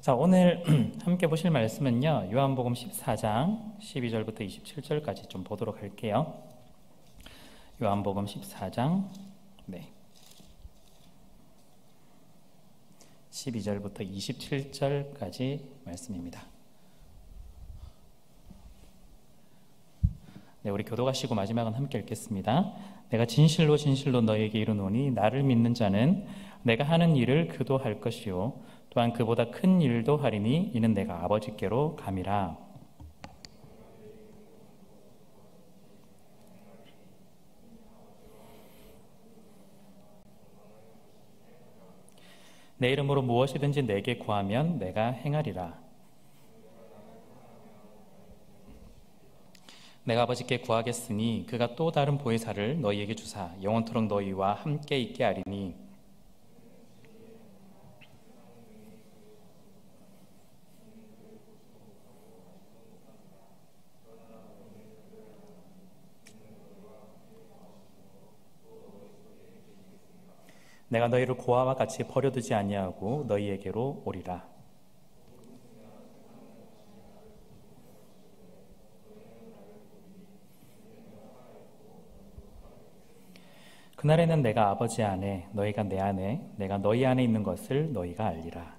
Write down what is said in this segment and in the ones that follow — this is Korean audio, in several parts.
자, 오늘 함께 보실 말씀은요, 요한복음 14장 12절부터 27절까지 좀 보도록 할게요. 요한복음 14장 12절부터 27절까지 말씀입니다. 우리 교도 가시고 마지막은 함께 읽겠습니다. 내가 진실로 진실로 너희에게 이르노니 나를 믿는 자는 내가 하는 일을 그도 할 것이요 또한 그보다 큰 일도 하리니 이는 내가 아버지께로 감이라. 내 이름으로 무엇이든지 내게 구하면 내가 행하리라. 내가 아버지께 구하겠으니 그가 또 다른 보혜사를 너희에게 주사 영원토록 너희와 함께 있게 하리니 내가 너희를 고아와 같이 버려두지 아니하고 너희에게로 오리라. 그날에는 내가 아버지 안에 너희가 내 안에 내가 너희 안에 있는 것을 너희가 알리라.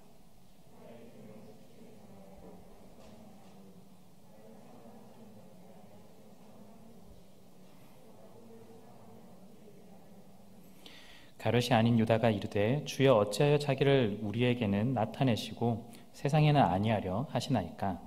가룟이 아닌 유다가 이르되 주여 어찌하여 자기를 우리에게는 나타내시고 세상에는 아니하려 하시나이까.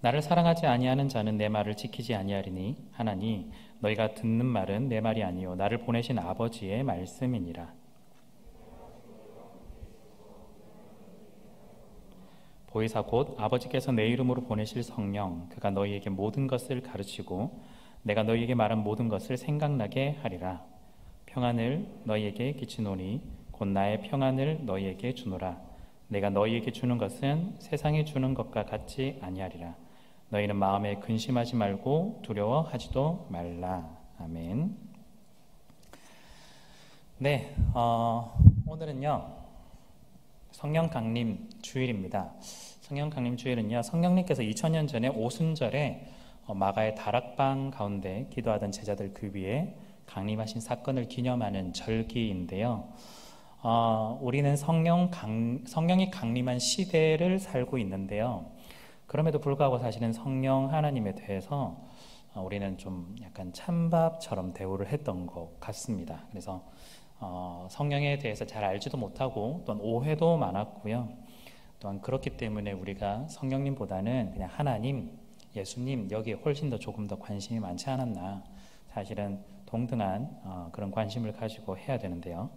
나를 사랑하지 아니하는 자는 내 말을 지키지 아니하리니 하나니 너희가 듣는 말은 내 말이 아니요 나를 보내신 아버지의 말씀이니라. 보혜사 곧 아버지께서 내 이름으로 보내실 성령 그가 너희에게 모든 것을 가르치고 내가 너희에게 말한 모든 것을 생각나게 하리라. 평안을 너희에게 끼치노니 곧 나의 평안을 너희에게 주노라. 내가 너희에게 주는 것은 세상에 주는 것과 같지 아니하리라. 너희는 마음에 근심하지 말고 두려워하지도 말라. 아멘. 오늘은요 성령 강림 주일입니다. 성령 강림 주일은요 성령님께서 2000년 전에 오순절에 마가의 다락방 가운데 기도하던 제자들 그 위에 강림하신 사건을 기념하는 절기인데요. 우리는 성령이 강림한 시대를 살고 있는데요. 그럼에도 불구하고 사실은 성령 하나님에 대해서 우리는 좀 약간 찬밥처럼 대우를 했던 것 같습니다. 그래서 성령에 대해서 잘 알지도 못하고 또한 오해도 많았고요. 또한 그렇기 때문에 우리가 성령님보다는 그냥 하나님, 예수님 여기에 훨씬 더 조금 더 관심이 많지 않았나. 사실은 동등한 그런 관심을 가지고 해야 되는데요.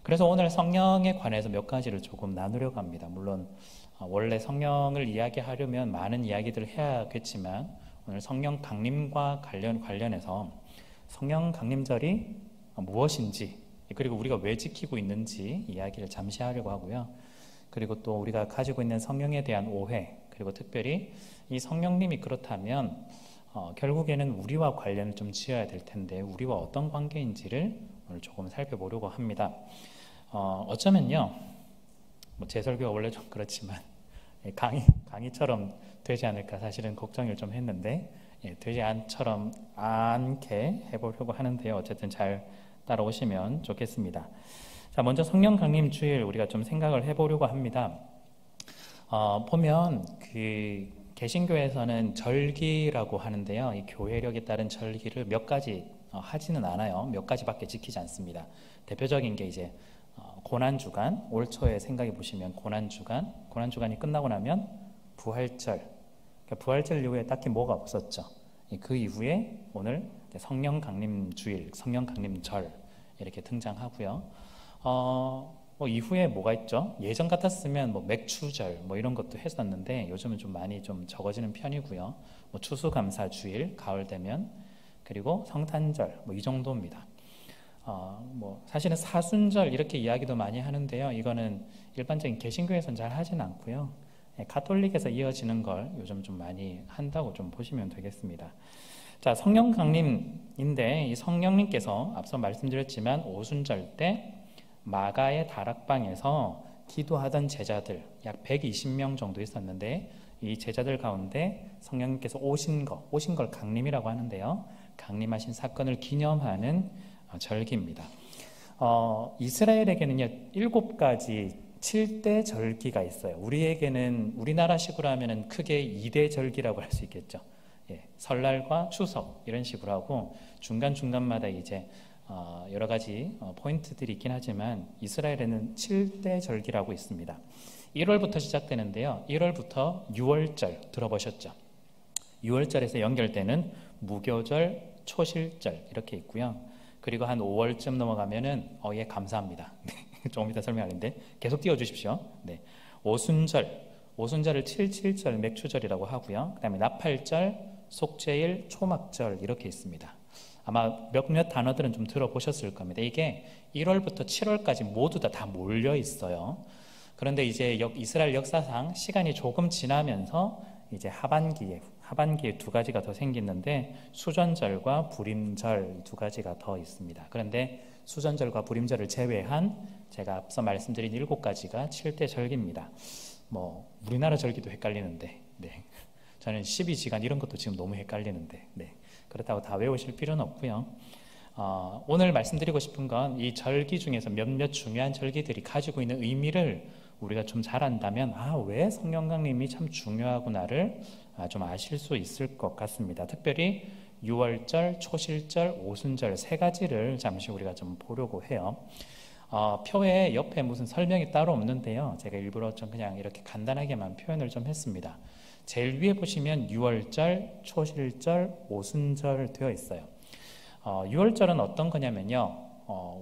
그래서 오늘 성령에 관해서 몇 가지를 조금 나누려고 합니다. 물론 원래 성령을 이야기하려면 많은 이야기들을 해야겠지만 오늘 성령 강림과 관련해서 성령 강림절이 무엇인지 그리고 우리가 왜 지키고 있는지 이야기를 잠시 하려고 하고요. 그리고 또 우리가 가지고 있는 성령에 대한 오해 그리고 특별히 이 성령님이 그렇다면 결국에는 우리와 관련을 좀 지어야 될 텐데 우리와 어떤 관계인지를 오늘 조금 살펴보려고 합니다. 어쩌면요 제 설교가 원래 좀 그렇지만 강의처럼 되지 않을까 사실은 걱정을 좀 했는데 되지 않게 해보려고 하는데요. 어쨌든 잘 따라오시면 좋겠습니다. 자, 먼저 성령 강림 주일 우리가 좀 생각을 해보려고 합니다. 보면 그 개신교에서는 절기라고 하는데요. 이 교회력에 따른 절기를 몇 가지 하지는 않아요. 몇 가지밖에 지키지 않습니다. 대표적인 게 이제 고난주간, 올 초에 생각해 보시면 고난주간이 끝나고 나면 부활절, 그러니까 부활절 이후에 딱히 뭐가 없었죠. 그 이후에 오늘 성령 강림 주일, 성령 강림절 이렇게 등장하고요. 이후에 뭐가 있죠? 예전 같았으면 맥추절 이런 것도 했었는데 요즘은 좀 많이 좀 적어지는 편이고요. 추수감사주일, 가을 되면 그리고 성탄절 이 정도입니다. 사실은 사순절 이렇게 이야기도 많이 하는데요. 이거는 일반적인 개신교에서는 잘 하진 않고요. 가톨릭에서 이어지는 걸 요즘 좀 많이 한다고 좀 보시면 되겠습니다. 자, 성령 강림인데 이 성령님께서 앞서 말씀드렸지만 오순절 때 마가의 다락방에서 기도하던 제자들 약 120명 정도 있었는데 이 제자들 가운데 성령님께서 오신 걸 강림이라고 하는데요. 강림하신 사건을 기념하는 절기입니다. 이스라엘에게는요 7가지 7대 절기가 있어요. 우리에게는 우리나라식으로 하면은 크게 2대 절기라고 할 수 있겠죠. 설날과 추석 이런 식으로 하고 중간중간마다 이제 여러 가지 포인트들이 있긴 하지만 이스라엘에는 7대 절기라고 있습니다. 1월부터 시작되는데요. 1월부터 6월절 들어보셨죠? 6월절에서 연결되는 무교절, 초실절 이렇게 있고요. 그리고 한 5월쯤 넘어가면은 예 감사합니다. 조금 이따 설명하는데 계속 띄워주십시오. 네, 오순절을 77절 맥추절이라고 하고요. 그 다음에 나팔절, 속죄일, 초막절 이렇게 있습니다. 아마 몇몇 단어들은 좀 들어보셨을 겁니다. 이게 1월부터 7월까지 모두 다 몰려 있어요. 그런데 이제 이스라엘 역사상 시간이 조금 지나면서 이제 하반기에 2가지가 더 생기는데 수전절과 부림절 2가지가 더 있습니다. 그런데 수전절과 부림절을 제외한 제가 앞서 말씀드린 7가지가 7대 절기입니다. 우리나라 절기도 헷갈리는데 저는 12지간 이런 것도 지금 너무 헷갈리는데 그렇다고 다 외우실 필요는 없고요. 오늘 말씀드리고 싶은 건 이 절기 중에서 몇몇 중요한 절기들이 가지고 있는 의미를 우리가 좀 잘 안다면 왜 성령 강림이 참 중요하구나를 좀 아실 수 있을 것 같습니다. 특별히 6월절, 초실절, 오순절 3가지를 잠시 우리가 좀 보려고 해요. 표에 옆에 무슨 설명이 따로 없는데요. 제가 일부러 좀 그냥 이렇게 간단하게만 표현을 좀 했습니다. 제일 위에 보시면 6월절, 초실절, 오순절 되어 있어요. 6월절은 어떤 거냐면요.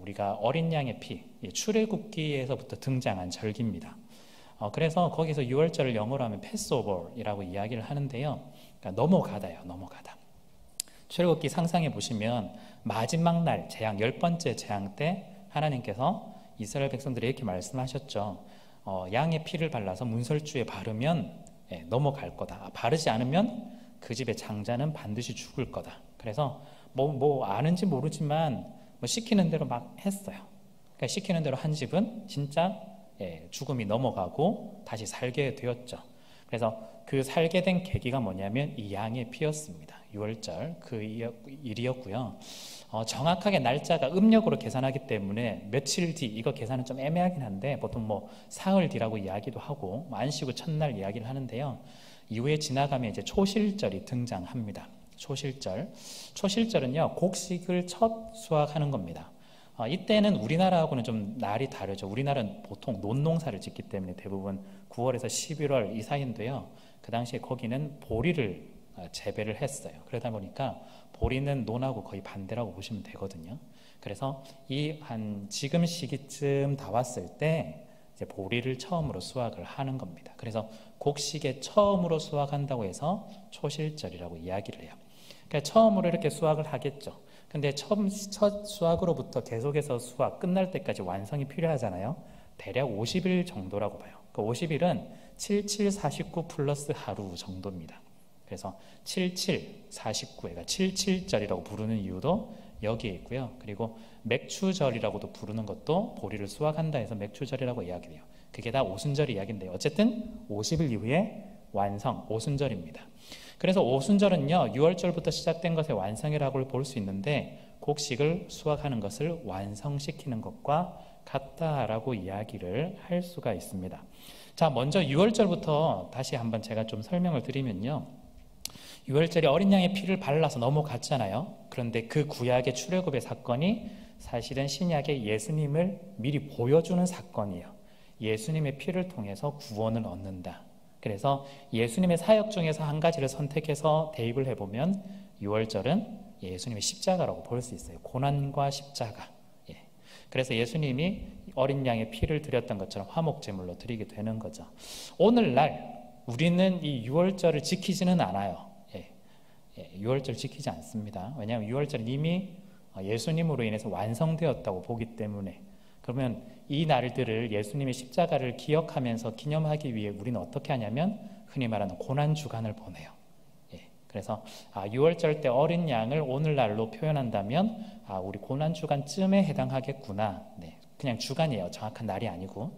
우리가 어린 양의 피, 출애굽기에서부터 등장한 절기입니다. 그래서 거기서 6월절을 영어로 하면 패스오버이라고 이야기를 하는데요. 그러니까 넘어가다요, 넘어가다. 출애굽기 상상해 보시면 마지막 날 재앙, 10번째 재앙 때 하나님께서 이스라엘 백성들이 이렇게 말씀하셨죠. 양의 피를 발라서 문설주에 바르면 넘어갈 거다. 바르지 않으면 그 집의 장자는 반드시 죽을 거다. 그래서 아는지 모르지만 시키는 대로 막 했어요. 그러니까 시키는 대로 한 집은 진짜 죽음이 넘어가고 다시 살게 되었죠. 그래서 그 살게 된 계기가 뭐냐면 이 양의 피였습니다. 6월절 그 일이었고요. 정확하게 날짜가 음력으로 계산하기 때문에 며칠 뒤, 이거 계산은 좀 애매하긴 한데 보통 사흘 뒤라고 이야기도 하고 안식 후 첫날 이야기를 하는데요. 이후에 지나가면 이제 초실절이 등장합니다. 초실절은요 곡식을 첫 수확하는 겁니다. 이때는 우리나라하고는 좀 날이 다르죠. 우리나라는 보통 논농사를 짓기 때문에 대부분 9월에서 11월 이 사이인데요. 그 당시에 거기는 보리를 재배를 했어요. 그러다 보니까 보리는 논하고 거의 반대라고 보시면 되거든요. 그래서 지금 시기쯤 다 왔을 때 이제 보리를 처음으로 수확을 하는 겁니다. 그래서 곡식에 처음으로 수확한다고 해서 초실절이라고 이야기를 해요. 그러니까 처음으로 이렇게 수확을 하겠죠. 근데 첫 수확으로부터 계속해서 수확 끝날 때까지 완성이 필요하잖아요. 대략 50일 정도라고 봐요. 그 50일은 7749 플러스 하루 정도입니다. 그래서 7749가 77절이라고 부르는 이유도 여기에 있고요. 그리고 맥추절이라고도 부르는 것도 보리를 수확한다 해서 맥추절이라고 이야기해요. 그게 다 오순절 이야기인데요. 어쨌든 50일 이후에 완성, 오순절입니다. 그래서 오순절은요 6월절부터 시작된 것의 완성이라고 볼 수 있는데 곡식을 수확하는 것을 완성시키는 것과 같다라고 이야기를 할 수가 있습니다. 자, 먼저 6월절부터 다시 한번 제가 좀 설명을 드리면요. 6월절이 어린 양의 피를 발라서 넘어갔잖아요. 그런데 그 구약의 출애굽의 사건이 사실은 신약의 예수님을 미리 보여주는 사건이에요. 예수님의 피를 통해서 구원을 얻는다. 그래서 예수님의 사역 중에서 한 가지를 선택해서 대입을 해보면 6월절은 예수님의 십자가라고 볼 수 있어요. 고난과 십자가. 그래서 예수님이 어린 양의 피를 드렸던 것처럼 화목제물로 드리게 되는 거죠. 오늘날 우리는 이 6월절을 지키지는 않아요. 6월절 지키지 않습니다. 왜냐하면 6월절은 이미 예수님으로 인해서 완성되었다고 보기 때문에 그러면 이 날들을 예수님의 십자가를 기억하면서 기념하기 위해 우리는 어떻게 하냐면 흔히 말하는 고난주간을 보내요. 그래서 6월절 때 어린 양을 오늘날로 표현한다면 우리 고난주간쯤에 해당하겠구나. 그냥 주간이에요. 정확한 날이 아니고.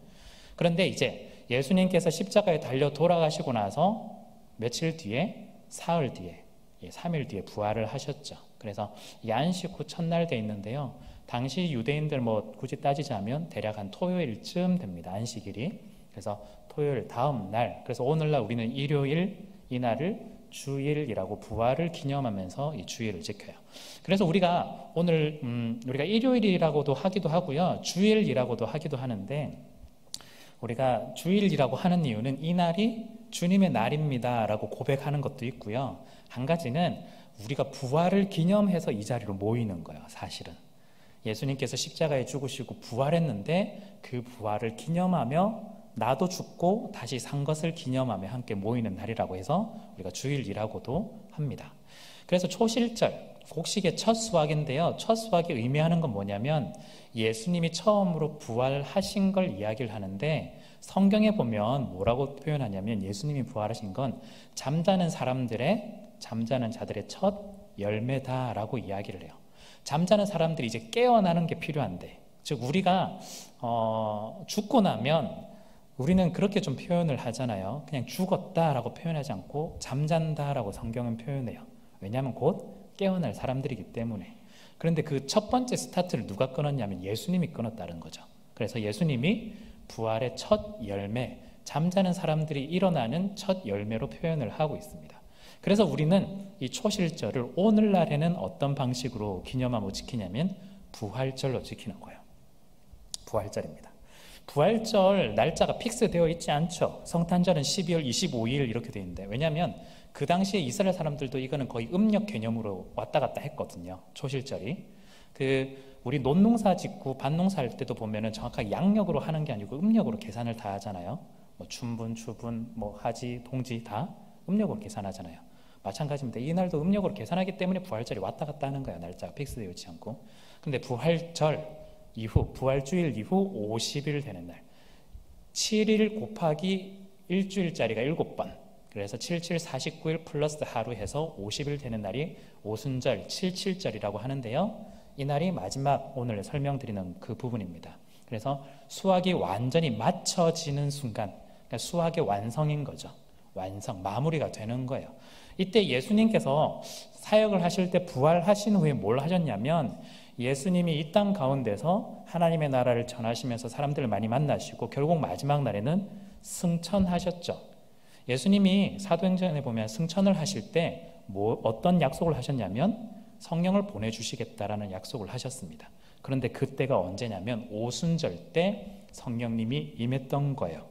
그런데 이제 예수님께서 십자가에 달려 돌아가시고 나서 며칠 뒤에, 사흘 뒤에, 3일 뒤에 부활을 하셨죠. 그래서 이 안식 후 첫날 돼 있는데요. 당시 유대인들 굳이 따지자면 대략 한 토요일쯤 됩니다. 안식일이. 그래서 토요일 다음 날, 그래서 오늘날 우리는 일요일 이날을 주일이라고 부활을 기념하면서 이 주일을 지켜요. 그래서 우리가 오늘 우리가 일요일이라고도 하기도 하고요, 주일이라고도 하기도 하는데, 우리가 주일이라고 하는 이유는 이 날이 주님의 날입니다 라고 고백하는 것도 있고요, 한 가지는 우리가 부활을 기념해서 이 자리로 모이는 거예요. 사실은 예수님께서 십자가에 죽으시고 부활했는데 그 부활을 기념하며 나도 죽고 다시 산 것을 기념하며 함께 모이는 날이라고 해서 우리가 주일이라고도 합니다. 그래서 초실절, 곡식의 첫 수확인데요, 첫 수확이 의미하는 건 뭐냐면 예수님이 처음으로 부활하신 걸 이야기를 하는데, 성경에 보면 뭐라고 표현하냐면 예수님이 부활하신 건 잠자는 자들의 첫 열매다라고 이야기를 해요. 잠자는 사람들이 이제 깨어나는 게 필요한데, 즉 우리가 죽고 나면 우리는 그렇게 좀 표현을 하잖아요. 그냥 죽었다라고 표현하지 않고 잠잔다라고 성경은 표현해요. 왜냐하면 곧 깨어날 사람들이기 때문에. 그런데 그 첫 번째 스타트를 누가 끊었냐면 예수님이 끊었다는 거죠. 그래서 예수님이 부활의 첫 열매, 잠자는 사람들이 일어나는 첫 열매로 표현을 하고 있습니다. 그래서 우리는 이 초실절을 오늘날에는 어떤 방식으로 기념하고 지키냐면 부활절로 지키는 거예요. 부활절입니다. 부활절 날짜가 픽스되어 있지 않죠. 성탄절은 12월 25일 이렇게 되어 있는데, 왜냐하면 그 당시에 이스라엘 사람들도 이거는 거의 음력 개념으로 왔다 갔다 했거든요. 초실절이. 우리 논농사 짓고 밭농사 할 때도 보면은 정확하게 양력으로 하는 게 아니고 음력으로 계산을 다 하잖아요. 춘분, 추분, 하지, 동지 다 음력으로 계산하잖아요. 마찬가지입니다. 이 날도 음력으로 계산하기 때문에 부활절이 왔다 갔다 하는 거예요. 날짜가 픽스되어 있지 않고. 근데 부활절 이후, 부활주일 이후 50일 되는 날, 7일 곱하기 일주일짜리가 7번, 그래서 77, 49일 플러스 하루 해서 50일 되는 날이 오순절, 77절이라고 하는데요, 이 날이 마지막 오늘 설명드리는 그 부분입니다. 그래서 수확이 완전히 맞춰지는 순간, 그러니까 수확의 완성인 거죠. 완성, 마무리가 되는 거예요. 이때 예수님께서 사역을 하실 때 부활하신 후에 뭘 하셨냐면, 예수님이 이 땅 가운데서 하나님의 나라를 전하시면서 사람들을 많이 만나시고 결국 마지막 날에는 승천하셨죠. 예수님이 사도행전에 보면 승천을 하실 때 어떤 약속을 하셨냐면 성령을 보내주시겠다라는 약속을 하셨습니다. 그런데 그때가 언제냐면 오순절 때 성령님이 임했던 거예요.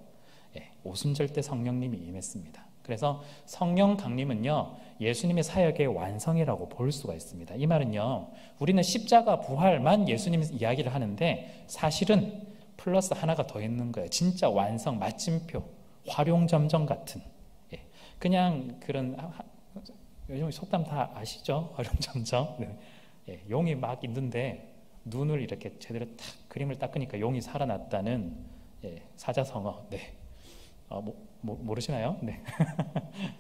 오순절 때 성령님이 임했습니다. 그래서 성령 강림은요, 예수님의 사역의 완성이라고 볼 수가 있습니다. 이 말은요, 우리는 십자가 부활만 예수님 이야기를 하는데 사실은 플러스 하나가 더 있는 거예요. 진짜 완성, 마침표, 활용점정 같은. 그냥 그런, 요즘 속담 다 아시죠? 활용점정. 용이 막 있는데 눈을 이렇게 제대로 딱 그림을 닦으니까 용이 살아났다는 사자성어. 모르시나요? 네.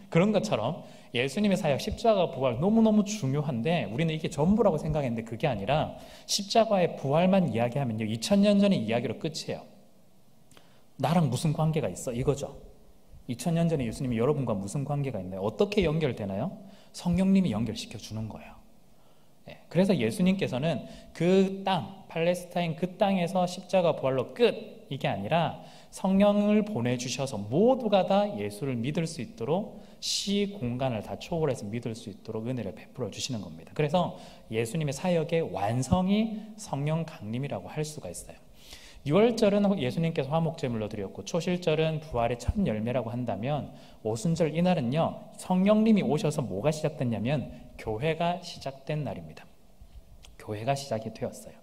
그런 것처럼 예수님의 사역, 십자가 부활 너무너무 중요한데 우리는 이게 전부라고 생각했는데 그게 아니라 십자가의 부활만 이야기하면요, 2000년 전의 이야기로 끝이에요. 나랑 무슨 관계가 있어? 이거죠. 2000년 전에 예수님이 여러분과 무슨 관계가 있나요? 어떻게 연결되나요? 성령님이 연결시켜 주는 거예요. 그래서 예수님께서는 그 땅, 팔레스타인 그 땅에서 십자가 부활로 끝, 이게 아니라 성령을 보내주셔서 모두가 다 예수를 믿을 수 있도록 시 공간을 다 초월해서 믿을 수 있도록 은혜를 베풀어 주시는 겁니다. 그래서 예수님의 사역의 완성이 성령 강림이라고 할 수가 있어요. 6월절은 예수님께서 화목제물로 드렸고 초실절은 부활의 첫 열매라고 한다면 오순절 이날은요, 성령님이 오셔서 뭐가 시작됐냐면 교회가 시작된 날입니다. 교회가 시작이 되었어요.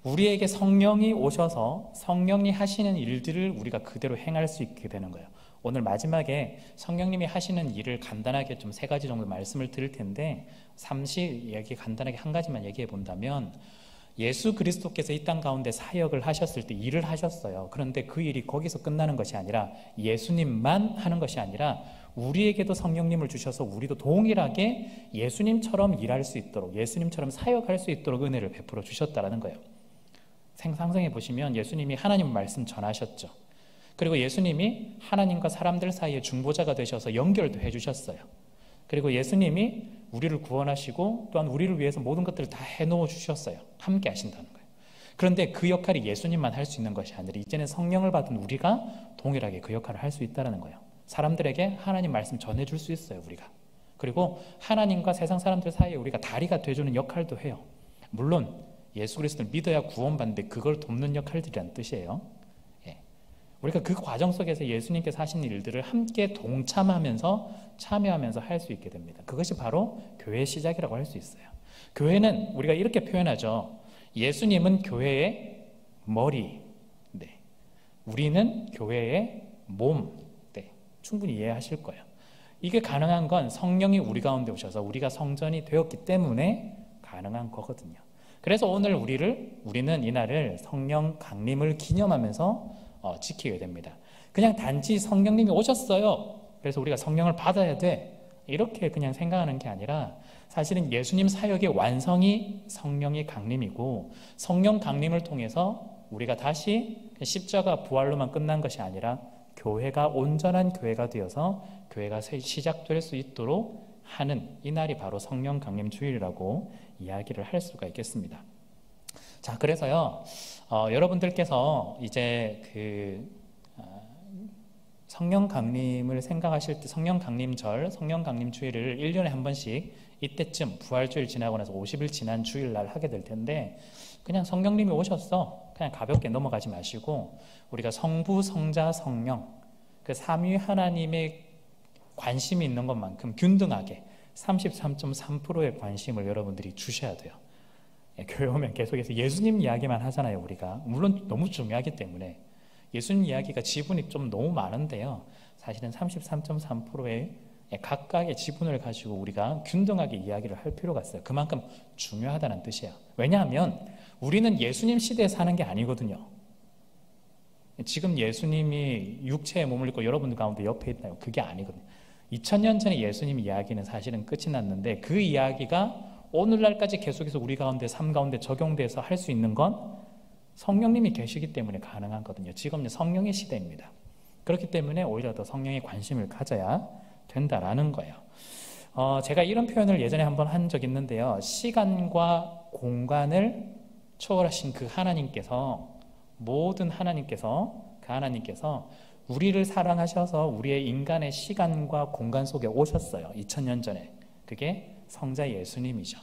우리에게 성령이 오셔서 성령이 하시는 일들을 우리가 그대로 행할 수 있게 되는 거예요. 오늘 마지막에 성령님이 하시는 일을 간단하게 좀 3가지 정도 말씀을 드릴 텐데 잠시 간단하게 한 가지만 얘기해 본다면, 예수 그리스도께서 이 땅 가운데 사역을 하셨을 때 일을 하셨어요. 그런데 그 일이 거기서 끝나는 것이 아니라 예수님만 하는 것이 아니라 우리에게도 성령님을 주셔서 우리도 동일하게 예수님처럼 일할 수 있도록, 예수님처럼 사역할 수 있도록 은혜를 베풀어 주셨다는 거예요. 상상해 보시면 예수님이 하나님 말씀 전하셨죠. 그리고 예수님이 하나님과 사람들 사이에 중보자가 되셔서 연결도 해주셨어요. 그리고 예수님이 우리를 구원하시고 또한 우리를 위해서 모든 것들을 다 해놓아 주셨어요. 함께 하신다는 거예요. 그런데 그 역할이 예수님만 할 수 있는 것이 아니라 이제는 성령을 받은 우리가 동일하게 그 역할을 할 수 있다는 거예요. 사람들에게 하나님 말씀 전해줄 수 있어요, 우리가. 그리고 하나님과 세상 사람들 사이에 우리가 다리가 돼주는 역할도 해요. 물론 예수 그리스도를 믿어야 구원받는데 그걸 돕는 역할들이란 뜻이에요. 우리가 그 과정 속에서 예수님께서 하신 일들을 함께 동참하면서 참여하면서 할 수 있게 됩니다. 그것이 바로 교회의 시작이라고 할 수 있어요. 교회는 우리가 이렇게 표현하죠. 예수님은 교회의 머리, 네. 우리는 교회의 몸. 네. 충분히 이해하실 거예요. 이게 가능한 건 성령이 우리 가운데 오셔서 우리가 성전이 되었기 때문에 가능한 거거든요. 그래서 오늘 우리는 이날을 성령 강림을 기념하면서 지키게 됩니다. 그냥 단지 성령님이 오셨어요, 그래서 우리가 성령을 받아야 돼, 이렇게 그냥 생각하는 게 아니라 사실은 예수님 사역의 완성이 성령의 강림이고 성령 강림을 통해서 우리가 다시 십자가 부활로만 끝난 것이 아니라 교회가 온전한 교회가 되어서 교회가 시작될 수 있도록 하는 이날이 바로 성령 강림 주일이라고 이야기를 할 수가 있겠습니다. 자, 그래서요, 여러분들께서 이제 성령 강림을 생각하실 때 성령 강림절, 성령 강림 주일을 1년에 한 번씩 이때쯤 부활주일 지나고 나서 50일 지난 주일날 하게 될 텐데, 그냥 성령님이 오셨어, 그냥 가볍게 넘어가지 마시고 우리가 성부, 성자, 성령 그 삼위 하나님의 관심이 있는 것만큼 균등하게 33.3%의 관심을 여러분들이 주셔야 돼요. 교회 오면 계속해서 예수님 이야기만 하잖아요. 우리가 물론 너무 중요하기 때문에 예수님 이야기가 지분이 좀 너무 많은데요, 사실은 33.3%의 각각의 지분을 가지고 우리가 균등하게 이야기를 할 필요가 있어요. 그만큼 중요하다는 뜻이에요. 왜냐하면 우리는 예수님 시대에 사는 게 아니거든요. 지금 예수님이 육체의 몸을 입고 여러분들 가운데 옆에 있나요? 그게 아니거든요. 2000년 전에 예수님 이야기는 사실은 끝이 났는데 그 이야기가 오늘날까지 계속해서 우리 가운데 삶 가운데 적용돼서 할 수 있는 건 성령님이 계시기 때문에 가능한 거거든요. 지금은 성령의 시대입니다. 그렇기 때문에 오히려 더 성령에 관심을 가져야 된다라는 거예요. 제가 이런 표현을 예전에 한번 한 적이 있는데요, 시간과 공간을 초월하신 그 하나님께서, 모든 하나님께서, 그 하나님께서 우리를 사랑하셔서 우리의 인간의 시간과 공간 속에 오셨어요. 2000년 전에. 그게 성자 예수님이죠.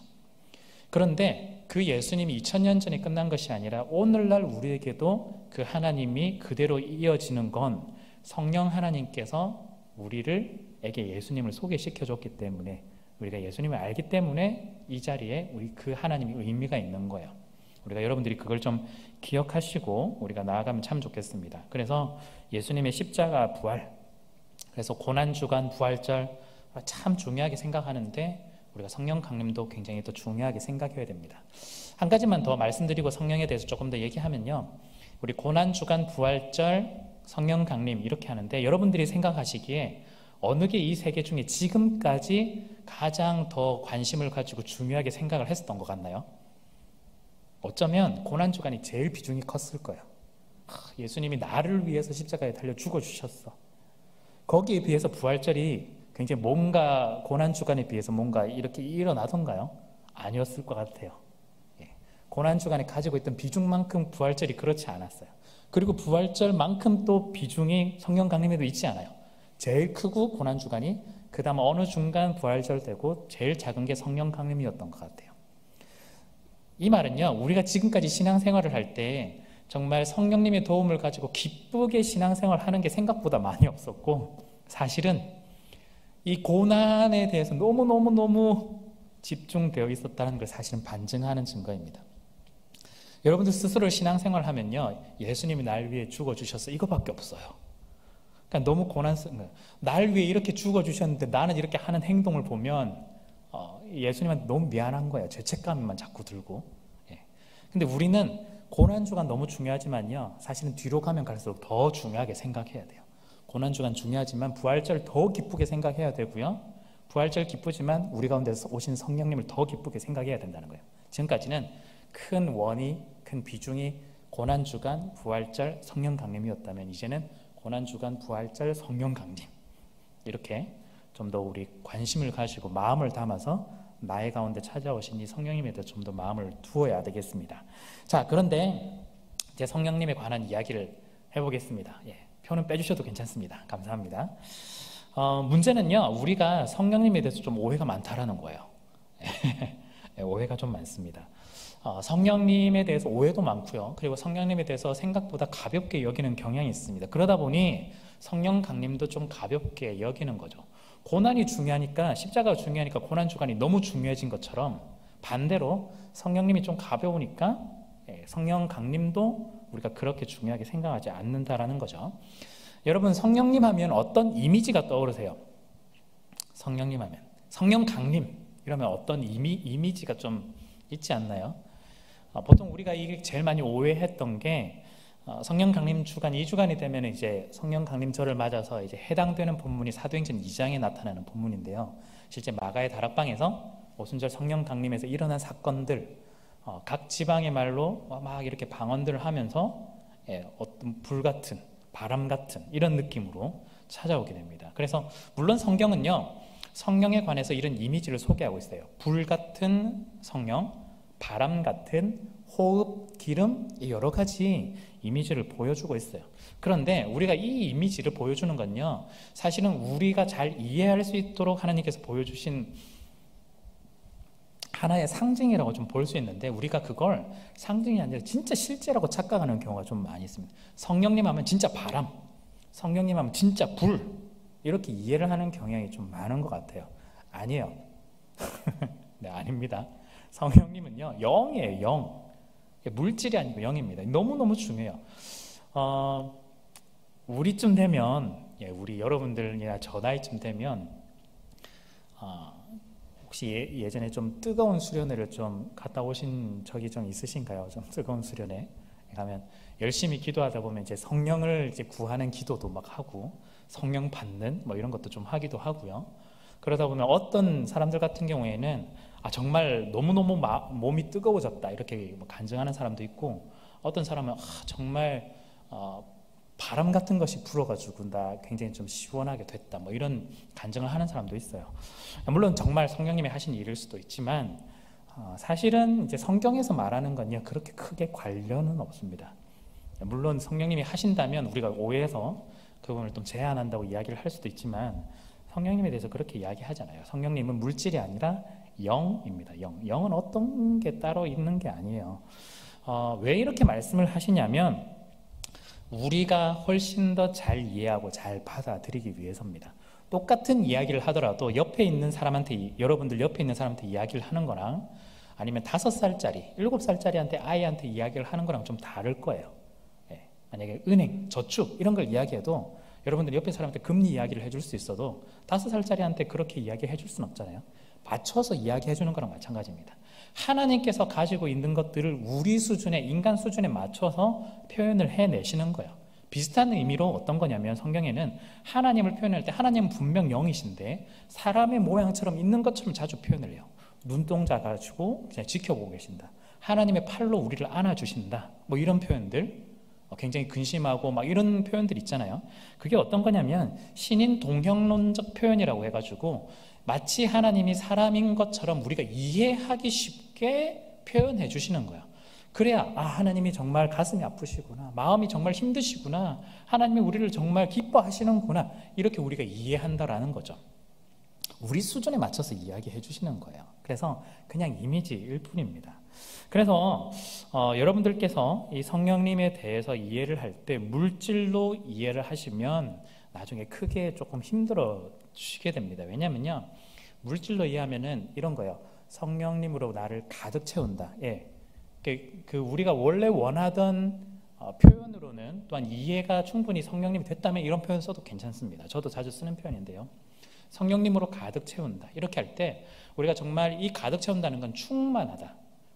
그런데 그 예수님이 2000년 전에 끝난 것이 아니라 오늘날 우리에게도 그 하나님이 그대로 이어지는 건 성령 하나님께서 우리에게 예수님을 소개시켜줬기 때문에, 우리가 예수님을 알기 때문에 이 자리에 우리 그 하나님의 의미가 있는 거예요. 우리가 여러분들이 그걸 좀 기억하시고 우리가 나아가면 참 좋겠습니다. 그래서 예수님의 십자가 부활, 그래서 고난주간 부활절 참 중요하게 생각하는데 우리가 성령 강림도 굉장히 더 중요하게 생각해야 됩니다. 한 가지만 더 말씀드리고 성령에 대해서 조금 더 얘기하면요, 우리 고난주간 부활절, 성령 강림 이렇게 하는데 여러분들이 생각하시기에 어느 게 이 세 개 중에 지금까지 가장 더 관심을 가지고 중요하게 생각을 했었던 것 같나요? 어쩌면 고난주간이 제일 비중이 컸을 거예요. 예수님이 나를 위해서 십자가에 달려 죽어주셨어. 거기에 비해서 부활절이 굉장히 뭔가 고난주간에 비해서 뭔가 이렇게 일어나던가요? 아니었을 것 같아요. 고난주간에 가지고 있던 비중만큼 부활절이 그렇지 않았어요. 그리고 부활절만큼 또 비중이 성령 강림에도 있지 않아요. 제일 크고 고난주간이, 그 다음 어느 중간 부활절 되고 제일 작은 게 성령 강림이었던 것 같아요. 이 말은요, 우리가 지금까지 신앙생활을 할 때 정말 성령님의 도움을 가지고 기쁘게 신앙생활을 하는 게 생각보다 많이 없었고, 사실은 이 고난에 대해서 너무너무 집중되어 있었다는 걸 사실은 반증하는 증거입니다. 여러분들 스스로 신앙생활을 하면요, 예수님이 날 위해 죽어주셨어, 이거밖에 없어요. 그러니까 너무 고난스러운 거예요. 날 위해 이렇게 죽어주셨는데 나는 이렇게 하는 행동을 보면 예수님한테 너무 미안한 거예요. 죄책감만 자꾸 들고. 근데 우리는 고난주간 너무 중요하지만요, 사실은 뒤로 가면 갈수록 더 중요하게 생각해야 돼요. 고난주간 중요하지만 부활절 더 기쁘게 생각해야 되고요, 부활절 기쁘지만 우리 가운데서 오신 성령님을 더 기쁘게 생각해야 된다는 거예요. 지금까지는 큰 원이, 큰 비중이 고난주간, 부활절, 성령 강림이었다면 이제는 고난주간, 부활절, 성령 강림, 이렇게 좀 더 우리 관심을 가지고 마음을 담아서 나의 가운데 찾아오신 이 성령님에 대해서 좀 더 마음을 두어야 되겠습니다. 자, 그런데 이제 성령님에 관한 이야기를 해보겠습니다. 표는 빼주셔도 괜찮습니다. 감사합니다. 문제는요, 우리가 성령님에 대해서 좀 오해가 많다라는 거예요. 오해가 좀 많습니다. 성령님에 대해서 오해도 많고요, 그리고 성령님에 대해서 생각보다 가볍게 여기는 경향이 있습니다. 그러다 보니 성령 강림도 좀 가볍게 여기는 거죠. 고난이 중요하니까, 십자가가 중요하니까 고난주간이 너무 중요해진 것처럼, 반대로 성령님이 좀 가벼우니까 성령 강림도 우리가 그렇게 중요하게 생각하지 않는다라는 거죠. 여러분, 성령님 하면 어떤 이미지가 떠오르세요? 성령님 하면, 성령 강림 이러면 어떤 이미지가 좀 있지 않나요? 보통 우리가 이게 제일 많이 오해했던 게, 성령 강림 주간 2주간이 되면 이제 성령 강림절을 맞아서 이제 해당되는 본문이 사도행전 2장에 나타나는 본문인데요, 실제 마가의 다락방에서 오순절 성령 강림에서 일어난 사건들, 각 지방의 말로 막 이렇게 방언들을 하면서 어떤 불 같은, 바람 같은 이런 느낌으로 찾아오게 됩니다. 그래서 물론 성경은요, 성령에 관해서 이런 이미지를 소개하고 있어요. 불 같은 성령, 바람 같은 호흡, 기름, 여러 가지 이미지를 보여주고 있어요. 그런데 우리가 이 이미지를 보여주는 건요, 사실은 우리가 잘 이해할 수 있도록 하나님께서 보여주신 하나의 상징이라고 좀 볼 수 있는데, 우리가 그걸 상징이 아니라 진짜 실제라고 착각하는 경우가 좀 많이 있습니다. 성령님 하면 진짜 바람, 성령님 하면 진짜 불, 이렇게 이해를 하는 경향이 좀 많은 것 같아요. 아니에요. 네, 아닙니다. 성령님은요, 영이에요. 영. 물질이 아니고 영입니다. 너무너무 중요해요. 우리쯤 되면, 우리 여러분들이나 저 나이쯤 되면 혹시 예전에 좀 뜨거운 수련회를 좀 갔다 오신 적이 좀 있으신가요? 좀 뜨거운 수련회 가면 열심히 기도하다 보면 이제 성령을 이제 구하는 기도도 막 하고, 성령 받는 뭐 이런 것도 좀 하기도 하고요. 그러다 보면 어떤 사람들 같은 경우에는 정말 너무너무 몸이 뜨거워졌다 이렇게 간증하는 사람도 있고, 어떤 사람은 정말 바람 같은 것이 불어가지고 나 굉장히 좀 시원하게 됐다 뭐 이런 간증을 하는 사람도 있어요. 물론 정말 성령님이 하신 일일 수도 있지만, 사실은 이제 성경에서 말하는 건요, 그렇게 크게 관련은 없습니다. 물론 성령님이 하신다면 우리가 오해해서 그 부분을 좀 제한한다고 이야기를 할 수도 있지만, 성령님에 대해서 그렇게 이야기하잖아요. 성령님은 물질이 아니라 영입니다. 영은 어떤 게 따로 있는 게 아니에요. 왜 이렇게 말씀을 하시냐면, 우리가 훨씬 더 잘 이해하고 잘 받아들이기 위해서입니다. 똑같은 이야기를 하더라도 옆에 있는 사람한테, 여러분들 옆에 있는 사람한테 이야기를 하는 거랑, 아니면 5살짜리, 7살짜리한테 아이한테 이야기를 하는 거랑 좀 다를 거예요. 만약에 은행, 저축 이런 걸 이야기해도 여러분들 옆에 사람한테 금리 이야기를 해줄 수 있어도 5살짜리한테 그렇게 이야기해 줄 수는 없잖아요. 맞춰서 이야기해 주는 거랑 마찬가지입니다. 하나님께서 가지고 있는 것들을 우리 수준에, 인간 수준에 맞춰서 표현을 해내시는 거예요. 비슷한 의미로 어떤 거냐면, 성경에는 하나님을 표현할 때 하나님은 분명 영이신데 사람의 모양처럼 있는 것처럼 자주 표현을 해요. 눈동자 가지고 그냥 지켜보고 계신다, 하나님의 팔로 우리를 안아주신다, 뭐 이런 표현들, 굉장히 근심하고 막 이런 표현들 있잖아요. 그게 어떤 거냐면 신인 동형론적 표현이라고 해가지고 마치 하나님이 사람인 것처럼 우리가 이해하기 쉽게 표현해 주시는 거예요. 그래야 하나님이 정말 가슴이 아프시구나, 마음이 정말 힘드시구나, 하나님이 우리를 정말 기뻐하시는구나, 이렇게 우리가 이해한다라는 거죠. 우리 수준에 맞춰서 이야기해 주시는 거예요. 그래서 그냥 이미지일 뿐입니다. 그래서 여러분들께서 이 성령님에 대해서 이해를 할 때 물질로 이해를 하시면 나중에 크게 조금 힘들어지게 됩니다. 왜냐면요, 물질로 이해하면은 이런 거예요. 성령님으로 나를 가득 채운다. 그 우리가 원래 원하던 표현으로는 또한 이해가 충분히 성령님이 됐다면 이런 표현 써도 괜찮습니다. 저도 자주 쓰는 표현인데요, 성령님으로 가득 채운다, 이렇게 할 때 우리가 정말 이 가득 채운다는 건 충만하다,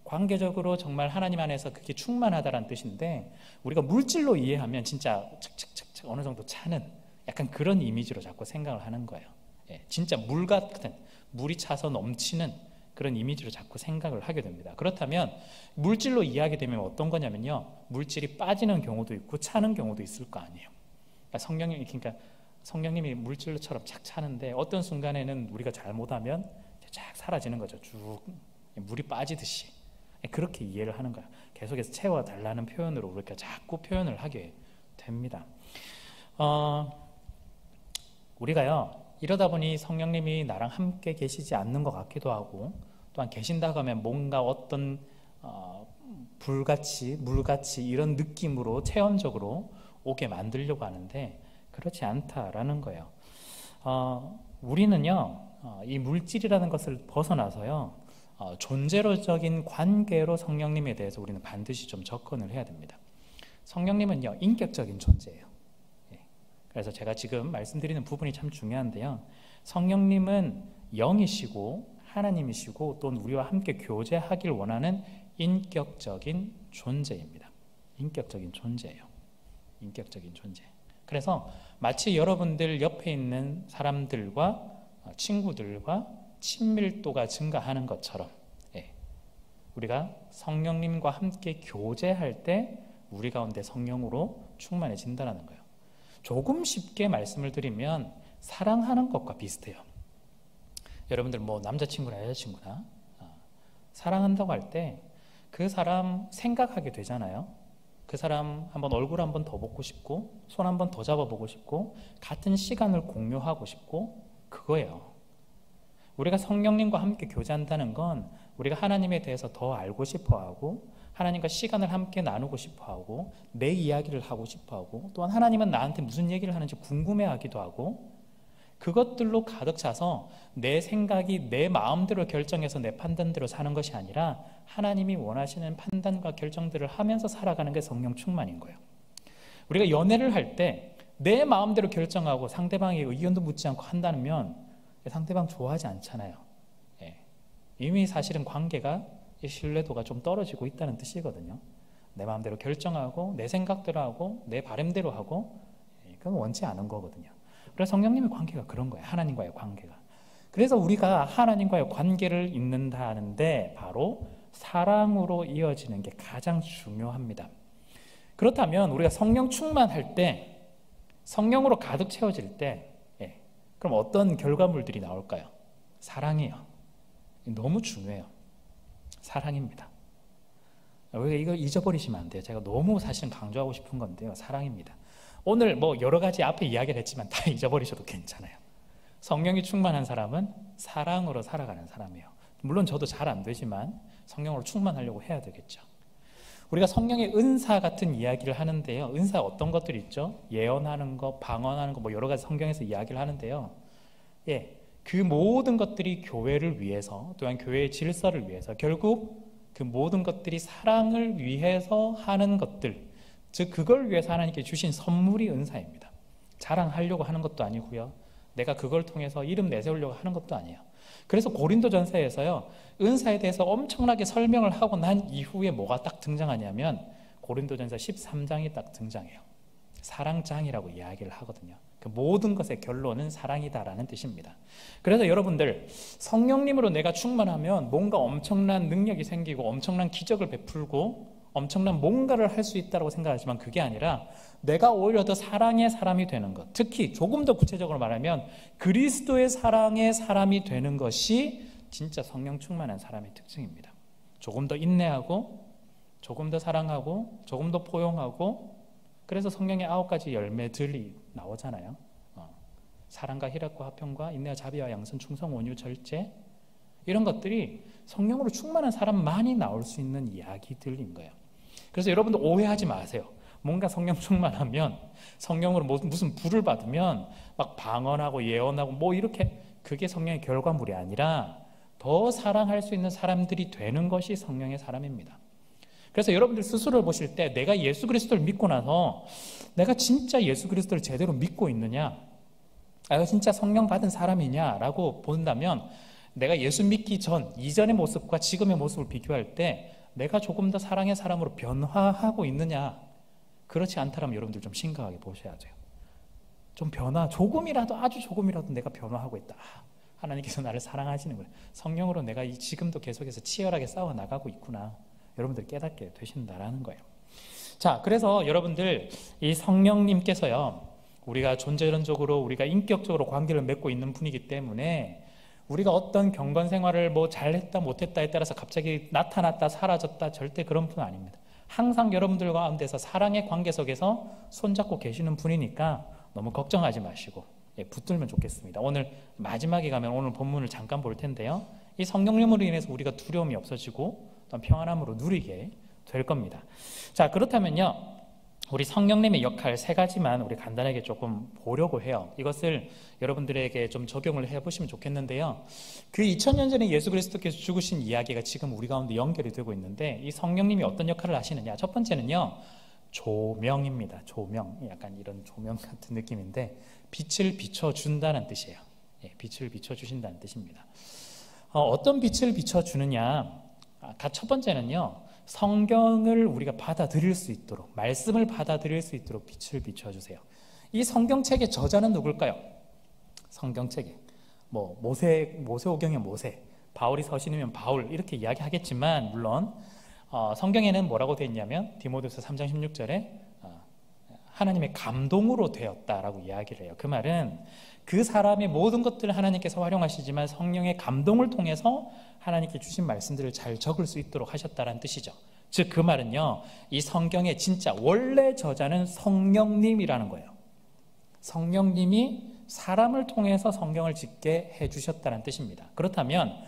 관계적으로 정말 하나님 안에서 그게 충만하다라는 뜻인데, 우리가 물질로 이해하면 진짜 착착착착 어느 정도 차는 약간 그런 이미지로 자꾸 생각을 하는 거예요. 예, 진짜 물 같은, 물이 차서 넘치는 그런 이미지로 자꾸 생각을 하게 됩니다. 그렇다면 물질로 이해하게 되면 어떤 거냐면요, 물질이 빠지는 경우도 있고 차는 경우도 있을 거 아니에요. 그러니까 성령님이 물질처럼 착 차는데 어떤 순간에는 우리가 잘못하면 착 사라지는 거죠. 쭉 물이 빠지듯이. 그렇게 이해를 하는 거야. 계속해서 채워달라는 표현으로 우리가 자꾸 표현을 하게 됩니다. 우리가요, 이러다 보니 성령님이 나랑 함께 계시지 않는 것 같기도 하고, 또한 계신다고 하면 뭔가 어떤 불같이 물같이 이런 느낌으로 체험적으로 오게 만들려고 하는데 그렇지 않다라는 거예요. 우리는요, 이 물질이라는 것을 벗어나서요, 존재로적인 관계로 성령님에 대해서 우리는 반드시 좀 접근을 해야 됩니다. 성령님은요, 인격적인 존재예요. 그래서 제가 지금 말씀드리는 부분이 참 중요한데요, 성령님은 영이시고 하나님이시고 또 우리와 함께 교제하길 원하는 인격적인 존재입니다. 인격적인 존재예요. 인격적인 존재. 그래서 마치 여러분들 옆에 있는 사람들과 친구들과 친밀도가 증가하는 것처럼, 우리가 성령님과 함께 교제할 때 우리 가운데 성령으로 충만해진다는 거예요. 조금 쉽게 말씀을 드리면 사랑하는 것과 비슷해요. 여러분들 뭐 남자친구나 여자친구나 사랑한다고 할 때 그 사람 생각하게 되잖아요. 그 사람 한번 얼굴 한번 더 보고 싶고 손 한번 더 잡아보고 싶고 같은 시간을 공유하고 싶고, 그거예요. 우리가 성령님과 함께 교제한다는 건 우리가 하나님에 대해서 더 알고 싶어하고 하나님과 시간을 함께 나누고 싶어하고 내 이야기를 하고 싶어하고, 또한 하나님은 나한테 무슨 얘기를 하는지 궁금해하기도 하고, 그것들로 가득 차서 내 생각이 내 마음대로 결정해서 내 판단대로 사는 것이 아니라 하나님이 원하시는 판단과 결정들을 하면서 살아가는 게 성령 충만인 거예요. 우리가 연애를 할 때 내 마음대로 결정하고 상대방의 의견도 묻지 않고 한다면 상대방 좋아하지 않잖아요. 이미 사실은 관계가 신뢰도가 좀 떨어지고 있다는 뜻이거든요. 내 마음대로 결정하고 내 생각대로 하고 내 바람대로 하고, 그건 원치 않은 거거든요. 그래서 성령님의 관계가 그런 거예요. 하나님과의 관계가. 그래서 우리가 하나님과의 관계를 잇는다는데 바로 사랑으로 이어지는 게 가장 중요합니다. 그렇다면 우리가 성령 충만할 때, 성령으로 가득 채워질 때, 그럼 어떤 결과물들이 나올까요? 사랑이에요. 너무 중요해요. 사랑입니다. 우리가 이거 잊어버리시면 안 돼요. 제가 너무 사실은 강조하고 싶은 건데요, 사랑입니다. 오늘 뭐 여러 가지 앞에 이야기를 했지만 다 잊어버리셔도 괜찮아요. 성령이 충만한 사람은 사랑으로 살아가는 사람이에요. 물론 저도 잘 안 되지만 성령으로 충만하려고 해야 되겠죠. 우리가 성령의 은사 같은 이야기를 하는데요, 은사 어떤 것들이 있죠? 예언하는 것, 방언하는 것, 뭐 여러 가지 성경에서 이야기를 하는데요, 그 모든 것들이 교회를 위해서, 또한 교회의 질서를 위해서, 결국 그 모든 것들이 사랑을 위해서 하는 것들, 즉 그걸 위해서 하나님께 주신 선물이 은사입니다. 자랑하려고 하는 것도 아니고요, 내가 그걸 통해서 이름 내세우려고 하는 것도 아니에요. 그래서 고린도전서에서요, 은사에 대해서 엄청나게 설명을 하고 난 이후에 뭐가 딱 등장하냐면 고린도전서 13장이 딱 등장해요. 사랑장이라고 이야기를 하거든요. 그 모든 것의 결론은 사랑이다라는 뜻입니다. 그래서 여러분들, 성령님으로 내가 충만하면 뭔가 엄청난 능력이 생기고 엄청난 기적을 베풀고 엄청난 뭔가를 할 수 있다고 생각하지만 그게 아니라 내가 오히려 더 사랑의 사람이 되는 것, 특히 조금 더 구체적으로 말하면 그리스도의 사랑의 사람이 되는 것이 진짜 성령 충만한 사람의 특징입니다. 조금 더 인내하고 조금 더 사랑하고 조금 더 포용하고, 그래서 성령의 9가지 열매들이 나오잖아요. 사랑과 희락과 화평과 인내와 자비와 양선, 충성, 온유, 절제, 이런 것들이 성령으로 충만한 사람만이 나올 수 있는 이야기들인 거예요. 그래서 여러분들 오해하지 마세요. 뭔가 성령 충만하면, 성령으로 무슨 불을 받으면 막 방언하고 예언하고 뭐 이렇게, 그게 성령의 결과물이 아니라 더 사랑할 수 있는 사람들이 되는 것이 성령의 사람입니다. 그래서 여러분들 스스로를 보실 때 내가 예수 그리스도를 믿고 나서 내가 진짜 예수 그리스도를 제대로 믿고 있느냐, 내가 진짜 성령 받은 사람이냐라고 본다면, 내가 예수 믿기 전, 이전의 모습과 지금의 모습을 비교할 때 내가 조금 더 사랑의 사람으로 변화하고 있느냐? 그렇지 않다면 여러분들 좀 심각하게 보셔야 돼요. 좀 조금이라도, 아주 조금이라도 내가 변화하고 있다. 하나님께서 나를 사랑하시는 거예요. 성령으로 내가 지금도 계속해서 치열하게 싸워 나가고 있구나. 여러분들 깨닫게 되신다라는 거예요. 자, 그래서 여러분들 이 성령님께서요, 우리가 존재론적으로 우리가 인격적으로 관계를 맺고 있는 분이기 때문에 우리가 어떤 경건 생활을 뭐 잘했다 못했다에 따라서 갑자기 나타났다 사라졌다 절대 그런 분은 아닙니다. 항상 여러분들 가운데서 사랑의 관계 속에서 손잡고 계시는 분이니까 너무 걱정하지 마시고 붙들면 좋겠습니다. 오늘 마지막에 가면 오늘 본문을 잠깐 볼 텐데요, 이 성령님으로 인해서 우리가 두려움이 없어지고 또 평안함으로 누리게 될 겁니다. 자, 그렇다면요, 우리 성령님의 역할 세 가지만 우리 간단하게 조금 보려고 해요. 이것을 여러분들에게 좀 적용을 해보시면 좋겠는데요, 그 2000년 전에 예수 그리스도께서 죽으신 이야기가 지금 우리 가운데 연결이 되고 있는데, 이 성령님이 어떤 역할을 하시느냐. 첫 번째는요, 조명입니다. 조명, 약간 이런 조명 같은 느낌인데 빛을 비춰준다는 뜻이에요. 빛을 비춰주신다는 뜻입니다. 어떤 빛을 비춰주느냐. 첫 번째는요, 성경을 우리가 받아들일 수 있도록, 말씀을 받아들일 수 있도록 빛을 비춰주세요. 이 성경책의 저자는 누굴까요? 성경책에 모세오경의 모세, 바울이 서신이면 바울 이렇게 이야기하겠지만, 물론 성경에는 뭐라고 되어 있냐면 디모데후서 3장 16절에 하나님의 감동으로 되었다라고 이야기를 해요. 그 말은 그 사람의 모든 것들을 하나님께서 활용하시지만 성령의 감동을 통해서 하나님께 주신 말씀들을 잘 적을 수 있도록 하셨다는 뜻이죠. 즉 그 말은요, 이 성경의 진짜 원래 저자는 성령님이라는 거예요. 성령님이 사람을 통해서 성경을 짓게 해주셨다는 뜻입니다. 그렇다면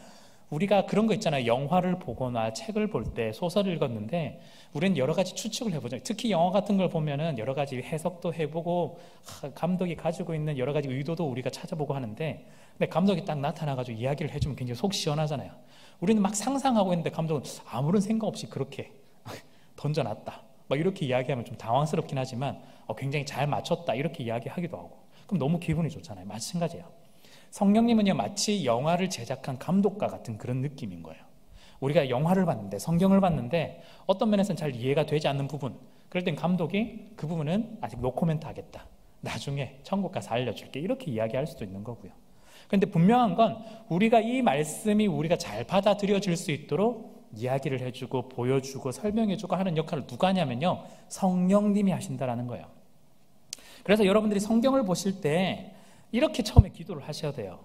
우리가 그런 거 있잖아요. 영화를 보거나 책을 볼 때, 소설을 읽었는데 우리는 여러 가지 추측을 해보죠. 특히 영화 같은 걸 보면은 여러 가지 해석도 해보고 감독이 가지고 있는 여러 가지 의도도 우리가 찾아보고 하는데, 근데 감독이 딱 나타나가지고 이야기를 해주면 굉장히 속 시원하잖아요. 우리는 막 상상하고 있는데 감독은 아무런 생각 없이 그렇게 던져놨다, 막 이렇게 이야기하면 좀 당황스럽긴 하지만 굉장히 잘 맞췄다 이렇게 이야기하기도 하고, 그럼 너무 기분이 좋잖아요. 마찬가지예요. 성령님은요, 마치 영화를 제작한 감독과 같은 그런 느낌인 거예요. 우리가 영화를 봤는데, 성경을 봤는데 어떤 면에서는 잘 이해가 되지 않는 부분, 그럴 땐 감독이 그 부분은 아직 노코멘트 하겠다, 나중에 천국 가서 알려줄게, 이렇게 이야기할 수도 있는 거고요. 그런데 분명한 건 우리가 이 말씀이 우리가 잘 받아들여질 수 있도록 이야기를 해주고 보여주고 설명해주고 하는 역할을 누가 하냐면요, 성령님이 하신다라는 거예요. 그래서 여러분들이 성경을 보실 때 이렇게 처음에 기도를 하셔야 돼요.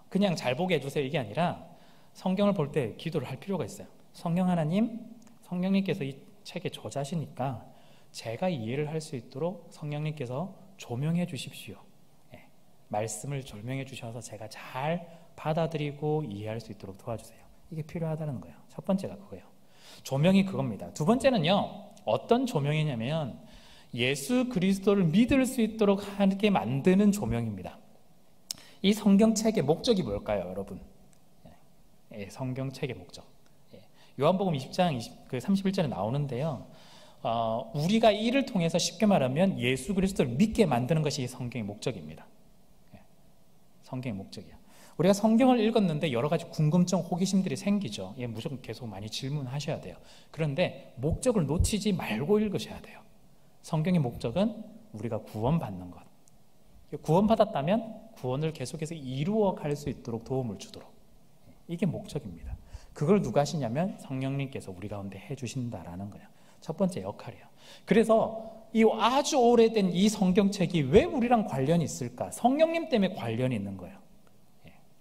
그냥 잘 보게 해주세요 이게 아니라 성경을 볼 때 기도를 할 필요가 있어요. 성령 하나님, 성령님께서 이 책의 저자시니까 제가 이해를 할 수 있도록 성령님께서 조명해 주십시오. 말씀을 조명해 주셔서 제가 잘 받아들이고 이해할 수 있도록 도와주세요. 이게 필요하다는 거예요. 첫 번째가 그거예요. 조명이 그겁니다. 두 번째는요, 어떤 조명이냐면 예수 그리스도를 믿을 수 있도록 하게 만드는 조명입니다. 이 성경책의 목적이 뭘까요, 여러분? 성경책의 목적. 요한복음 20장 31절에 나오는데요, 우리가 이를 통해서 쉽게 말하면 예수 그리스도를 믿게 만드는 것이 성경의 목적입니다. 성경의 목적이야. 우리가 성경을 읽었는데 여러 가지 궁금증, 호기심들이 생기죠. 무조건 계속 많이 질문하셔야 돼요. 그런데 목적을 놓치지 말고 읽으셔야 돼요. 성경의 목적은 우리가 구원받는 것. 구원받았다면 구원을 계속해서 이루어 갈 수 있도록 도움을 주도록. 이게 목적입니다. 그걸 누가 하시냐면 성령님께서 우리 가운데 해주신다라는 거예요. 첫 번째 역할이에요. 그래서 이 아주 오래된 이 성경책이 왜 우리랑 관련이 있을까? 성령님 때문에 관련이 있는 거예요.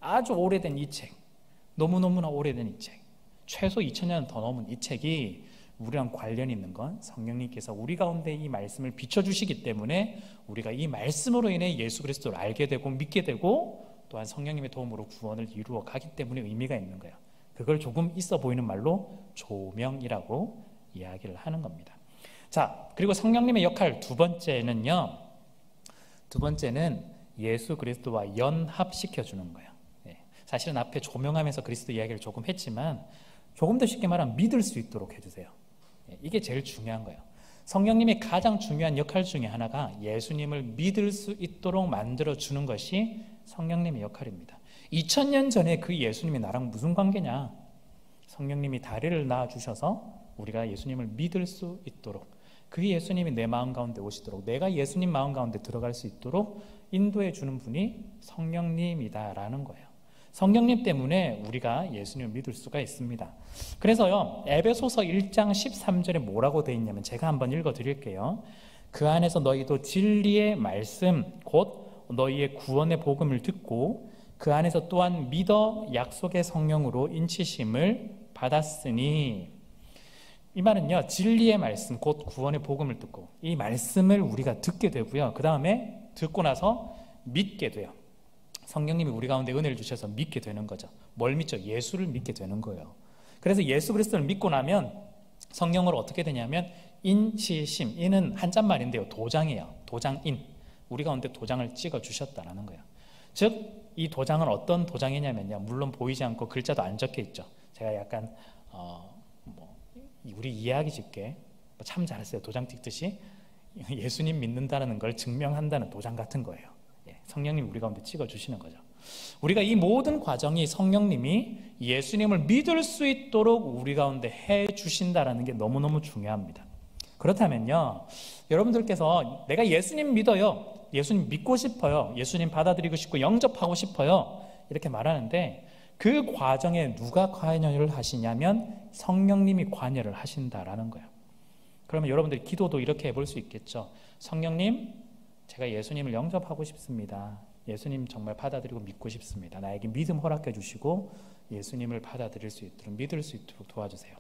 아주 오래된 이 책, 너무너무나 오래된 이 책, 최소 2000년 더 넘은 이 책이 우리랑 관련이 있는 건 성령님께서 우리 가운데 이 말씀을 비춰주시기 때문에 우리가 이 말씀으로 인해 예수 그리스도를 알게 되고 믿게 되고 또한 성령님의 도움으로 구원을 이루어 가기 때문에 의미가 있는 거예요. 그걸 조금 있어 보이는 말로 조명이라고 이야기를 하는 겁니다. 자, 그리고 성령님의 역할 두 번째는요, 두 번째는 예수 그리스도와 연합시켜주는 거예요. 사실은 앞에 조명하면서 그리스도 이야기를 조금 했지만 조금 더 쉽게 말하면 믿을 수 있도록 해주세요. 이게 제일 중요한 거예요. 성령님의 가장 중요한 역할 중에 하나가 예수님을 믿을 수 있도록 만들어주는 것이 성령님의 역할입니다. 2000년 전에 그 예수님이 나랑 무슨 관계냐? 성령님이 다리를 놔주셔서 우리가 예수님을 믿을 수 있도록, 그 예수님이 내 마음 가운데 오시도록, 내가 예수님 마음 가운데 들어갈 수 있도록 인도해 주는 분이 성령님이다라는 거예요. 성령님 때문에 우리가 예수님을 믿을 수가 있습니다. 그래서요, 에베소서 1장 13절에 뭐라고 되어 있냐면, 제가 한번 읽어 드릴게요. 그 안에서 너희도 진리의 말씀 곧 너희의 구원의 복음을 듣고 그 안에서 또한 믿어 약속의 성령으로 인치심을 받았으니, 이 말은요, 진리의 말씀 곧 구원의 복음을 듣고, 이 말씀을 우리가 듣게 되고요, 그 다음에 듣고 나서 믿게 돼요. 성령님이 우리 가운데 은혜를 주셔서 믿게 되는 거죠. 뭘 믿죠? 예수를 믿게 되는 거예요. 그래서 예수 그리스도를 믿고 나면 성령으로 어떻게 되냐면 인치심, 인은 한자말인데요, 도장이에요. 도장인, 우리 가운데 도장을 찍어 주셨다라는 거예요. 즉 이 도장은 어떤 도장이냐면요, 물론 보이지 않고 글자도 안 적혀 있죠. 제가 약간 우리 이해하기 쉽게 참 잘했어요. 도장 찍듯이 예수님 믿는다는 걸 증명한다는 도장 같은 거예요. 성령님이 우리 가운데 찍어주시는 거죠. 우리가 이 모든 과정이 성령님이 예수님을 믿을 수 있도록 우리 가운데 해주신다는 게 너무너무 중요합니다. 그렇다면요, 여러분들께서 내가 예수님 믿어요, 예수님 믿고 싶어요, 예수님 받아들이고 싶고 영접하고 싶어요, 이렇게 말하는데 그 과정에 누가 관여를 하시냐면 성령님이 관여를 하신다라는 거예요. 그러면 여러분들이 기도도 이렇게 해볼 수 있겠죠. 성령님, 제가 예수님을 영접하고 싶습니다. 예수님 정말 받아들이고 믿고 싶습니다. 나에게 믿음 허락해 주시고 예수님을 받아들일 수 있도록, 믿을 수 있도록 도와주세요.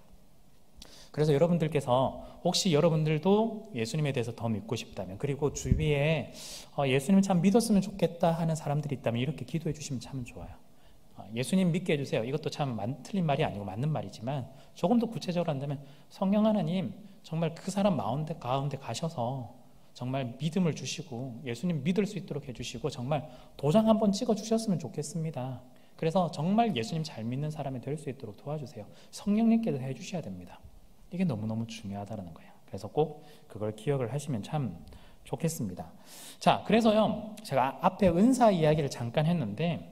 그래서 여러분들께서 혹시 여러분들도 예수님에 대해서 더 믿고 싶다면, 그리고 주위에 예수님 참 믿었으면 좋겠다 하는 사람들이 있다면 이렇게 기도해 주시면 참 좋아요. 예수님 믿게 해주세요. 이것도 참 틀린 말이 아니고 맞는 말이지만, 조금 더 구체적으로 한다면 성령 하나님 정말 그 사람 마음 가운데 가셔서 정말 믿음을 주시고 예수님 믿을 수 있도록 해주시고 정말 도장 한번 찍어 주셨으면 좋겠습니다. 그래서 정말 예수님 잘 믿는 사람이 될 수 있도록 도와주세요. 성령님께서 해주셔야 됩니다. 이게 너무너무 중요하다는 거예요. 그래서 꼭 그걸 기억을 하시면 참 좋겠습니다. 자, 그래서요, 제가 앞에 은사 이야기를 잠깐 했는데,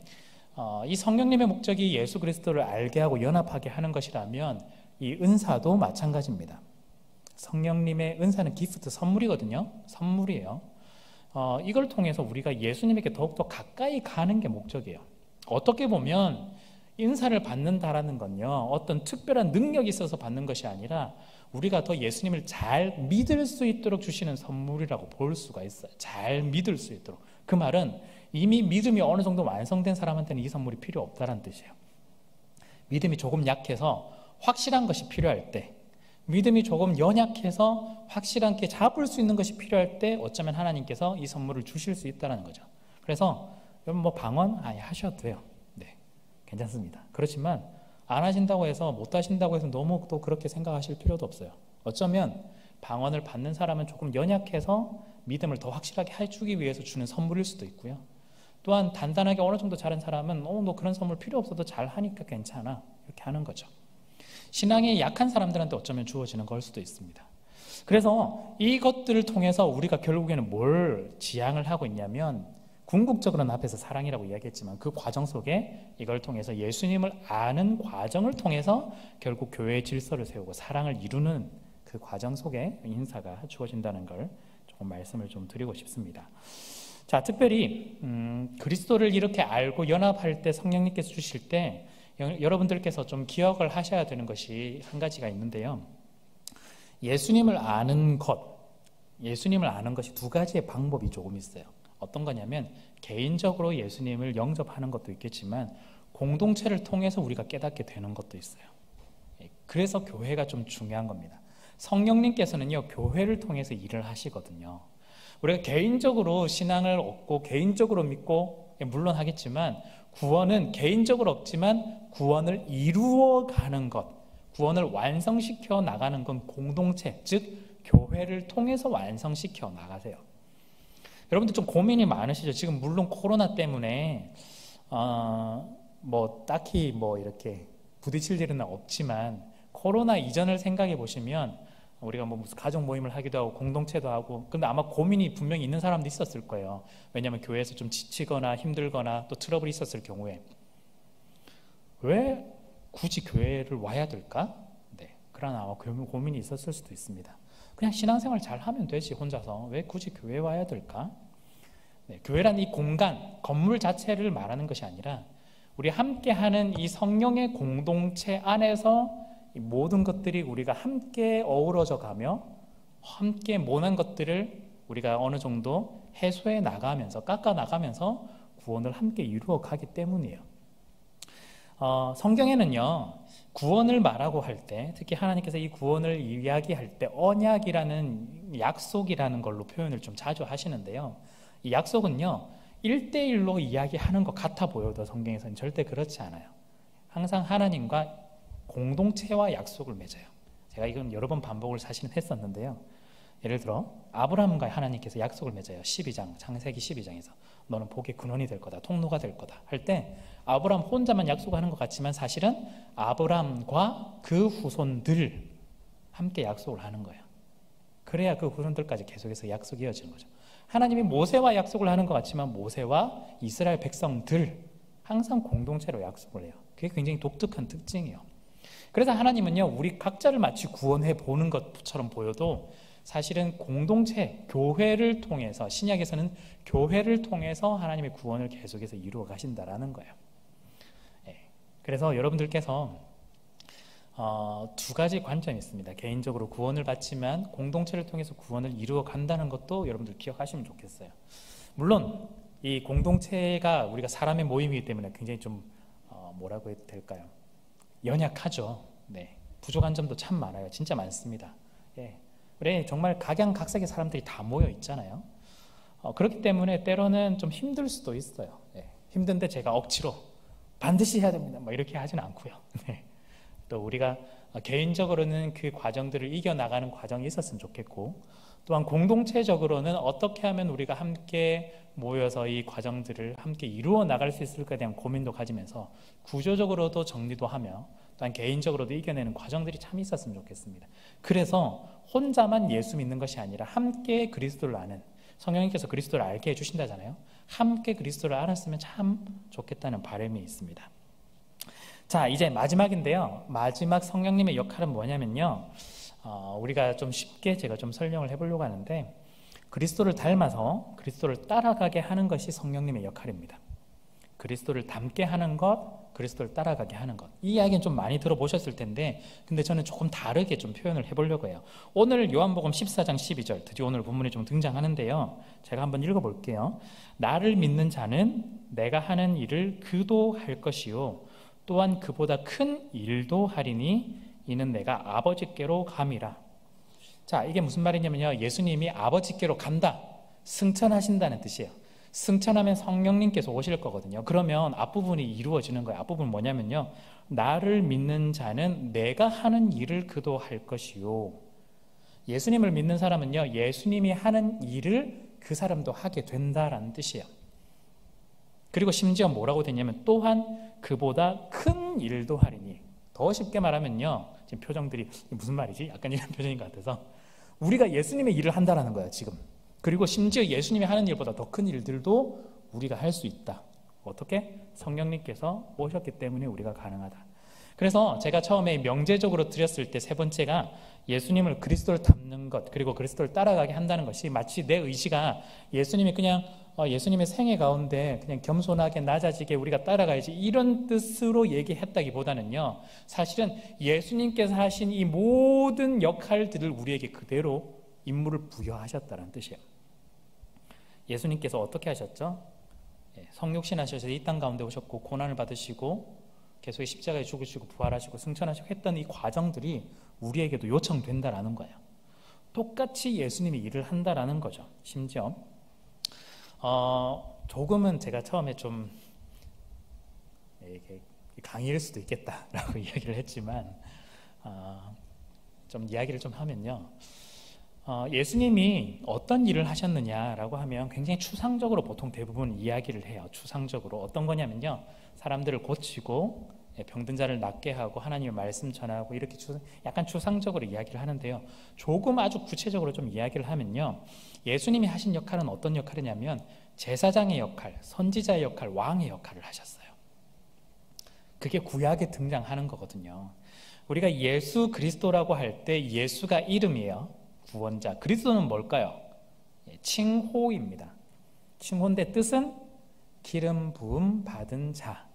이 성령님의 목적이 예수 그리스도를 알게 하고 연합하게 하는 것이라면 이 은사도 마찬가지입니다. 성령님의 은사는 기프트, 선물이거든요. 선물이에요. 이걸 통해서 우리가 예수님에게 더욱더 가까이 가는 게 목적이에요. 어떻게 보면 은사를 받는다라는 건요, 어떤 특별한 능력이 있어서 받는 것이 아니라 우리가 더 예수님을 잘 믿을 수 있도록 주시는 선물이라고 볼 수가 있어요. 잘 믿을 수 있도록. 그 말은 이미 믿음이 어느 정도 완성된 사람한테는 이 선물이 필요 없다는 뜻이에요. 믿음이 조금 약해서 확실한 것이 필요할 때, 믿음이 조금 연약해서 확실하게 잡을 수 있는 것이 필요할 때 어쩌면 하나님께서 이 선물을 주실 수 있다는 거죠. 그래서 여러분 방언 아예 하셔도 돼요. 네, 괜찮습니다. 그렇지만 안 하신다고 해서 못 하신다고 해서 너무 또 그렇게 생각하실 필요도 없어요. 어쩌면 방언을 받는 사람은 조금 연약해서 믿음을 더 확실하게 해주기 위해서 주는 선물일 수도 있고요. 또한 단단하게 어느 정도 잘한 사람은 너 그런 선물 필요 없어도 잘 하니까 괜찮아, 이렇게 하는 거죠. 신앙이 약한 사람들한테 어쩌면 주어지는 걸 수도 있습니다. 그래서 이것들을 통해서 우리가 결국에는 뭘 지향을 하고 있냐면, 궁극적으로는 앞에서 사랑이라고 이야기했지만 그 과정 속에 이걸 통해서 예수님을 아는 과정을 통해서 결국 교회의 질서를 세우고 사랑을 이루는 그 과정 속에 인사가 주어진다는 걸 조금 말씀을 좀 드리고 싶습니다. 자, 특별히 그리스도를 이렇게 알고 연합할 때 성령님께서 주실 때 여러분들께서 좀 기억을 하셔야 되는 것이 한 가지가 있는데요. 예수님을 아는 것이 두 가지의 방법이 조금 있어요. 어떤 거냐면 개인적으로 예수님을 영접하는 것도 있겠지만 공동체를 통해서 우리가 깨닫게 되는 것도 있어요. 그래서 교회가 좀 중요한 겁니다. 성령님께서는요, 교회를 통해서 일을 하시거든요. 우리가 개인적으로 신앙을 얻고 개인적으로 믿고 물론 하겠지만 구원은 개인적으로 얻지만 구원을 이루어가는 것, 구원을 완성시켜 나가는 건 공동체, 즉 교회를 통해서 완성시켜 나가세요. 여러분들 좀 고민이 많으시죠? 지금 물론 코로나 때문에 딱히 이렇게 부딪힐 일은 없지만 코로나 이전을 생각해 보시면 우리가 무슨 가족 모임을 하기도 하고 공동체도 하고, 근데 아마 고민이 분명히 있는 사람도 있었을 거예요. 왜냐하면 교회에서 좀 지치거나 힘들거나 또 트러블이 있었을 경우에 왜 굳이 교회를 와야 될까? 네, 그러나 아마 고민이 있었을 수도 있습니다. 그냥 신앙생활 잘 하면 되지 혼자서 왜 굳이 교회 와야 될까? 네, 교회란 이 공간, 건물 자체를 말하는 것이 아니라 우리 함께하는 이 성령의 공동체 안에서 이 모든 것들이 우리가 함께 어우러져 가며 함께 모난 것들을 우리가 어느 정도 해소해 나가면서 깎아 나가면서 구원을 함께 이루어 가기 때문이에요. 성경에는요, 구원을 말하고 할 때, 특히 하나님께서 이 구원을 이야기할 때 언약이라는 약속이라는 걸로 표현을 좀 자주 하시는데요. 이 약속은요, 1대1로 이야기하는 것 같아 보여도 성경에서는 절대 그렇지 않아요. 항상 하나님과 공동체와 약속을 맺어요. 제가 이건 여러 번 반복을 사실은 했었는데요. 예를 들어 아브라함과 하나님께서 약속을 맺어요. 12장, 창세기 12장에서 너는 복의 근원이 될 거다, 통로가 될 거다 할 때 아브라함 혼자만 약속하는 것 같지만 사실은 아브라함과 그 후손들 함께 약속을 하는 거예요. 그래야 그 후손들까지 계속해서 약속이 이어지는 거죠. 하나님이 모세와 약속을 하는 것 같지만 모세와 이스라엘 백성들 항상 공동체로 약속을 해요. 그게 굉장히 독특한 특징이에요. 그래서 하나님은요, 우리 각자를 마치 구원해 보는 것처럼 보여도 사실은 공동체, 교회를 통해서, 신약에서는 교회를 통해서 하나님의 구원을 계속해서 이루어 가신다라는 거예요. 그래서 여러분들께서 두 가지 관점이 있습니다. 개인적으로 구원을 받지만 공동체를 통해서 구원을 이루어 간다는 것도 여러분들 기억하시면 좋겠어요. 물론 이 공동체가 우리가 사람의 모임이기 때문에 굉장히 좀 뭐라고 해야 될까요? 연약하죠. 네, 부족한 점도 참 많아요. 진짜 많습니다. 그래 정말 각양각색의 사람들이 다 모여 있잖아요. 그렇기 때문에 때로는 좀 힘들 수도 있어요. 힘든데 제가 억지로 반드시 해야 됩니다, 뭐 이렇게 하지는 않고요. 또 우리가 개인적으로는 그 과정들을 이겨나가는 과정이 있었으면 좋겠고, 또한 공동체적으로는 어떻게 하면 우리가 함께 모여서 이 과정들을 함께 이루어 나갈 수 있을까에 대한 고민도 가지면서 구조적으로도 정리도 하며 또한 개인적으로도 이겨내는 과정들이 참 있었으면 좋겠습니다. 그래서 혼자만 예수 믿는 것이 아니라 함께 그리스도를 아는, 성령님께서 그리스도를 알게 해주신다잖아요. 함께 그리스도를 알았으면 참 좋겠다는 바람이 있습니다. 자, 이제 마지막인데요. 마지막 성령님의 역할은 뭐냐면요, 우리가 좀 쉽게 제가 좀 설명을 해보려고 하는데, 그리스도를 닮아서 그리스도를 따라가게 하는 것이 성령님의 역할입니다. 그리스도를 닮게 하는 것, 그리스도를 따라가게 하는 것. 이 이야기는 좀 많이 들어보셨을 텐데, 근데 저는 조금 다르게 좀 표현을 해보려고 해요. 오늘 요한복음 14장 12절, 드디어 오늘 본문이 좀 등장하는데요. 제가 한번 읽어볼게요. 나를 믿는 자는 내가 하는 일을 그도 할 것이요, 또한 그보다 큰 일도 하리니 이는 내가 아버지께로 감이라. 자, 이게 무슨 말이냐면요, 예수님이 아버지께로 간다, 승천하신다는 뜻이에요. 승천하면 성령님께서 오실 거거든요. 그러면 앞부분이 이루어지는 거예요. 앞부분은 뭐냐면요, 나를 믿는 자는 내가 하는 일을 그도 할 것이요. 예수님을 믿는 사람은요, 예수님이 하는 일을 그 사람도 하게 된다라는 뜻이에요. 그리고 심지어 뭐라고 되냐면 또한 그보다 큰 일도 하리니. 더 쉽게 말하면요, 지금 표정들이 무슨 말이지? 약간 이런 표정인 것 같아서 우리가 예수님의 일을 한다라는 거예요, 지금. 그리고 심지어 예수님이 하는 일보다 더 큰 일들도 우리가 할 수 있다. 어떻게? 성령님께서 오셨기 때문에 우리가 가능하다. 그래서 제가 처음에 명제적으로 드렸을 때 세 번째가 예수님을, 그리스도를 닮는 것, 그리고 그리스도를 따라가게 한다는 것이 마치 내 의지가 예수님이 그냥 예수님의 생애 가운데 그냥 겸손하게 낮아지게 우리가 따라가야지, 이런 뜻으로 얘기했다기보다는요, 사실은 예수님께서 하신 이 모든 역할들을 우리에게 그대로 임무를 부여하셨다는 뜻이에요. 예수님께서 어떻게 하셨죠? 성육신 하셔서 이 땅 가운데 오셨고 고난을 받으시고 계속 십자가에 죽으시고 부활하시고 승천하시고 했던 이 과정들이 우리에게도 요청된다라는 거예요. 똑같이 예수님이 일을 한다라는 거죠. 심지어 조금은 제가 처음에 좀 이게 강의일 수도 있겠다라고 이야기를 했지만 좀 이야기를 좀 하면요, 예수님이 어떤 일을 하셨느냐라고 하면 굉장히 추상적으로 보통 대부분 이야기를 해요. 추상적으로 어떤 거냐면요, 사람들을 고치고 병든 자를 낫게 하고 하나님의 말씀 전하고 이렇게 약간 추상적으로 이야기를 하는데요, 조금 아주 구체적으로 좀 이야기를 하면요, 예수님이 하신 역할은 어떤 역할이냐면 제사장의 역할, 선지자의 역할, 왕의 역할을 하셨어요. 그게 구약에 등장하는 거거든요. 우리가 예수 그리스도라고 할 때 예수가 이름이에요. 구원자. 그리스도는 뭘까요? 칭호입니다. 칭호인데 뜻은 기름 부음 받은 자.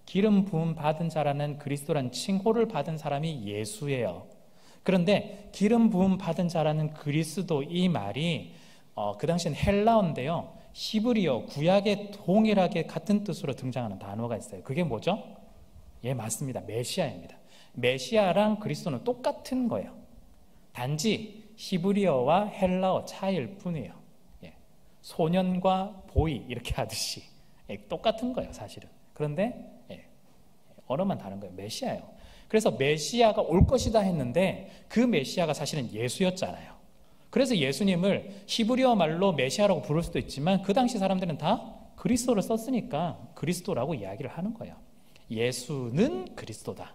기름 부음 받은 자라는 그리스도란 칭호를 받은 사람이 예수예요. 그런데 기름 부음 받은 자라는 그리스도 이 말이 그 당시엔 헬라어인데요. 히브리어 구약에 동일하게 같은 뜻으로 등장하는 단어가 있어요. 그게 뭐죠? 예, 맞습니다. 메시아입니다. 메시아랑 그리스도는 똑같은 거예요. 단지 히브리어와 헬라어 차이일 뿐이에요. 예, 소년과 보이 이렇게 하듯이 똑같은 거예요, 사실은. 그런데 언어만 다른 거예요. 메시아예요. 그래서 메시아가 올 것이다 했는데 그 메시아가 사실은 예수였잖아요. 그래서 예수님을 히브리어 말로 메시아라고 부를 수도 있지만 그 당시 사람들은 다 그리스도를 썼으니까 그리스도라고 이야기를 하는 거예요. 예수는 그리스도다.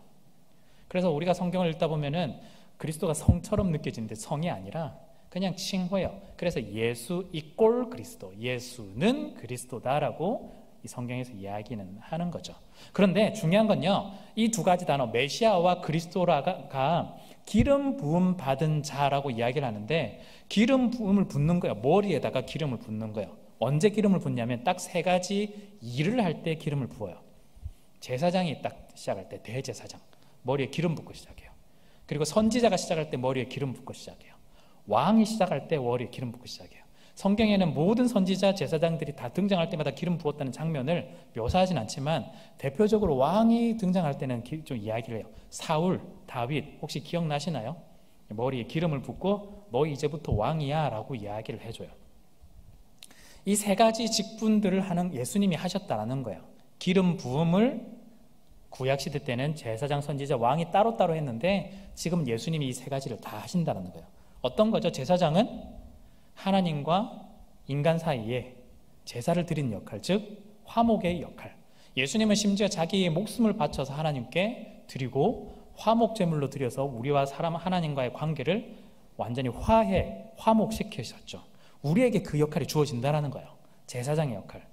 그래서 우리가 성경을 읽다 보면은 그리스도가 성처럼 느껴지는데 성이 아니라 그냥 칭호예요. 그래서 예수 이꼴 그리스도, 예수는 그리스도다라고 이 성경에서 이야기는 하는 거죠. 그런데 중요한 건요, 이 두 가지 단어 메시아와 그리스도가 기름 부음 받은 자라고 이야기를 하는데 기름 부음을 붓는 거예요. 머리에다가 기름을 붓는 거예요. 언제 기름을 붓냐면 딱 세 가지 일을 할 때 기름을 부어요. 제사장이 딱 시작할 때 대제사장 머리에 기름 붓고 시작해요. 그리고 선지자가 시작할 때 머리에 기름 붓고 시작해요. 왕이 시작할 때 머리에 기름 붓고 시작해요. 성경에는 모든 선지자 제사장들이 다 등장할 때마다 기름 부었다는 장면을 묘사하진 않지만 대표적으로 왕이 등장할 때는 좀 이야기를 해요. 사울, 다윗 혹시 기억나시나요? 머리에 기름을 붓고 너 이제부터 왕이야 라고 이야기를 해줘요. 이 세 가지 직분들을 하는 예수님이 하셨다는 거예요. 기름 부음을 구약시대 때는 제사장, 선지자, 왕이 따로따로 했는데 지금 예수님이 이 세 가지를 다 하신다는 거예요. 어떤 거죠? 제사장은 하나님과 인간 사이에 제사를 드리는 역할, 즉 화목의 역할. 예수님은 심지어 자기의 목숨을 바쳐서 하나님께 드리고 화목 제물로 드려서 우리와 사람 하나님과의 관계를 완전히 화목시키셨죠. 우리에게 그 역할이 주어진다는 거예요. 제사장의 역할.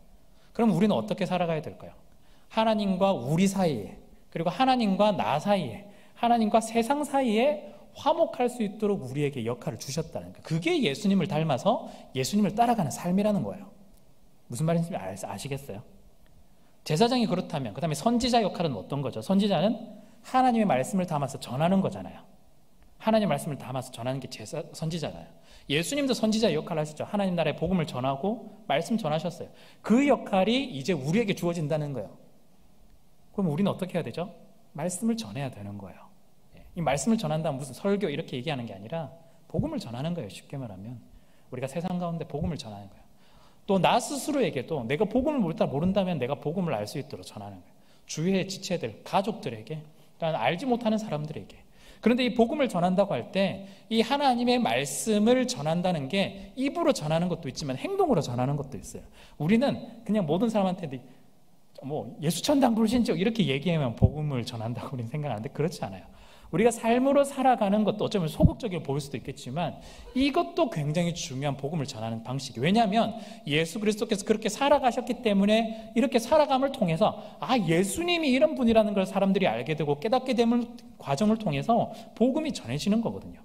그럼 우리는 어떻게 살아가야 될까요? 하나님과 우리 사이에, 그리고 하나님과 나 사이에, 하나님과 세상 사이에 화목할 수 있도록 우리에게 역할을 주셨다는 거예요. 그게 예수님을 닮아서 예수님을 따라가는 삶이라는 거예요. 무슨 말인지 아시겠어요? 제사장이 그렇다면 그 다음에 선지자 역할은 어떤 거죠? 선지자는 하나님의 말씀을 담아서 전하는 거잖아요. 하나님의 말씀을 담아서 전하는 게 선지자잖아요. 예수님도 선지자 역할을 하셨죠. 하나님 나라의 복음을 전하고 말씀 전하셨어요. 그 역할이 이제 우리에게 주어진다는 거예요. 그럼 우리는 어떻게 해야 되죠? 말씀을 전해야 되는 거예요. 이 말씀을 전한다면 무슨 설교 이렇게 얘기하는 게 아니라 복음을 전하는 거예요. 쉽게 말하면 우리가 세상 가운데 복음을 전하는 거예요. 또 나 스스로에게도 내가 복음을 모른다면 내가 복음을 알 수 있도록 전하는 거예요. 주위의 지체들, 가족들에게, 또는 알지 못하는 사람들에게. 그런데 이 복음을 전한다고 할 때 이 하나님의 말씀을 전한다는 게 입으로 전하는 것도 있지만 행동으로 전하는 것도 있어요. 우리는 그냥 모든 사람한테 뭐 예수천당 불신적 이렇게 얘기하면 복음을 전한다고 우리는 생각하는데 그렇지 않아요. 우리가 삶으로 살아가는 것도 어쩌면 소극적으로 보일 수도 있겠지만 이것도 굉장히 중요한 복음을 전하는 방식이에요. 왜냐하면 예수 그리스도께서 그렇게 살아가셨기 때문에 이렇게 살아감을 통해서 예수님이 이런 분이라는 걸 사람들이 알게 되고 깨닫게 되는 과정을 통해서 복음이 전해지는 거거든요.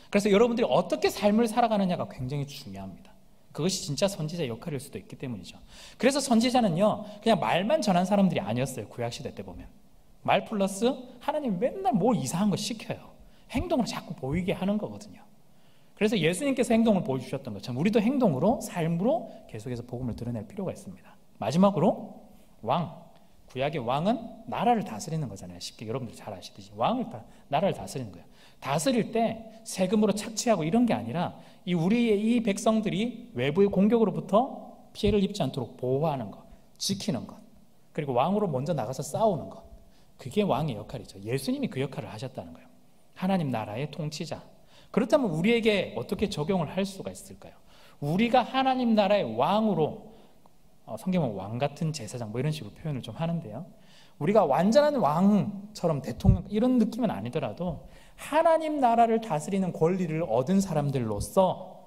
그래서 여러분들이 어떻게 삶을 살아가느냐가 굉장히 중요합니다. 그것이 진짜 선지자의 역할일 수도 있기 때문이죠. 그래서 선지자는요 그냥 말만 전한 사람들이 아니었어요. 구약시대 때 보면 말 플러스 하나님 맨날 뭐 이상한 거 시켜요. 행동을 자꾸 보이게 하는 거거든요. 그래서 예수님께서 행동을 보여주셨던 것처럼 우리도 행동으로 삶으로 계속해서 복음을 드러낼 필요가 있습니다. 마지막으로 구약의 왕은 나라를 다스리는 거잖아요. 쉽게 여러분들 잘 아시듯이 나라를 다스리는 거예요. 다스릴 때 세금으로 착취하고 이런 게 아니라 우리의 이 백성들이 외부의 공격으로부터 피해를 입지 않도록 보호하는 것, 지키는 것, 그리고 왕으로 먼저 나가서 싸우는 것, 그게 왕의 역할이죠. 예수님이 그 역할을 하셨다는 거예요. 하나님 나라의 통치자. 그렇다면 우리에게 어떻게 적용을 할 수가 있을까요? 우리가 하나님 나라의 왕으로, 성경은 왕 같은 제사장 뭐 이런 식으로 표현을 좀 하는데요. 우리가 완전한 왕처럼 대통령 이런 느낌은 아니더라도 하나님 나라를 다스리는 권리를 얻은 사람들로서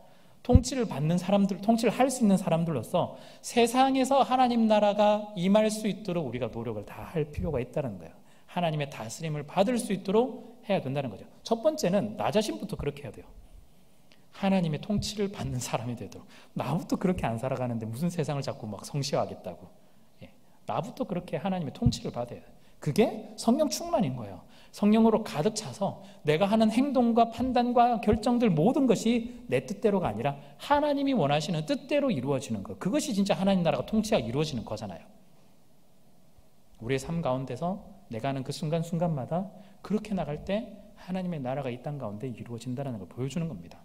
통치를 받는 사람들, 통치를 할 수 있는 사람들로서 세상에서 하나님 나라가 임할 수 있도록 우리가 노력을 다 할 필요가 있다는 거예요. 하나님의 다스림을 받을 수 있도록 해야 된다는 거죠. 첫 번째는 나 자신부터 그렇게 해야 돼요. 하나님의 통치를 받는 사람이 되도록. 나부터 그렇게 안 살아가는데 무슨 세상을 자꾸 막 성시하겠다고. 나부터 그렇게 하나님의 통치를 받아야 돼요. 그게 성령 충만인 거예요. 성령으로 가득 차서 내가 하는 행동과 판단과 결정들 모든 것이 내 뜻대로가 아니라 하나님이 원하시는 뜻대로 이루어지는 것. 그것이 진짜 하나님 나라가 통치가 이루어지는 거잖아요. 우리의 삶 가운데서 내가 하는 그 순간순간마다 그렇게 나갈 때 하나님의 나라가 이 땅 가운데 이루어진다는 걸 보여주는 겁니다.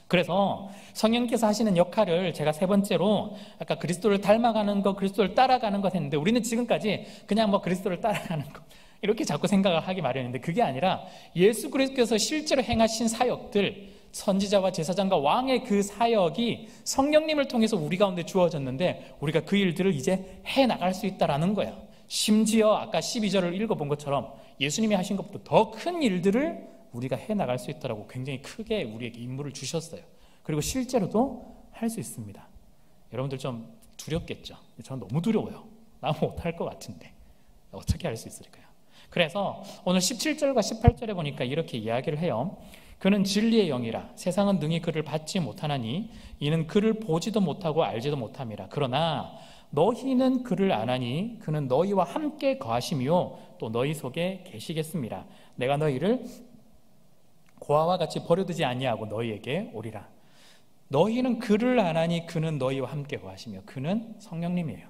그래서 성령께서 하시는 역할을 제가 세 번째로 아까 그리스도를 닮아가는 것, 그리스도를 따라가는 것 했는데 우리는 지금까지 그냥 뭐 그리스도를 따라가는 것 이렇게 자꾸 생각을 하기 마련인데 그게 아니라 예수 그리스도께서 실제로 행하신 사역들, 선지자와 제사장과 왕의 그 사역이 성령님을 통해서 우리 가운데 주어졌는데 우리가 그 일들을 이제 해나갈 수 있다는 거예요. 심지어 아까 12절을 읽어본 것처럼 예수님이 하신 것보다 더 큰 일들을 우리가 해나갈 수 있다고 굉장히 크게 우리에게 임무를 주셨어요. 그리고 실제로도 할 수 있습니다. 여러분들 좀 두렵겠죠? 저는 너무 두려워요. 나 못할 것 같은데 어떻게 할 수 있을까요? 그래서 오늘 17절과 18절에 보니까 이렇게 이야기를 해요. 그는 진리의 영이라 세상은 능히 그를 받지 못하나니 이는 그를 보지도 못하고 알지도 못함이라. 그러나 너희는 그를 아나니 그는 너희와 함께 거하시며 또 너희 속에 계시겠습니다. 내가 너희를 고아와 같이 버려두지 아니하고 너희에게 오리라. 너희는 그를 아나니 그는 너희와 함께 거하시며. 그는 성령님이에요.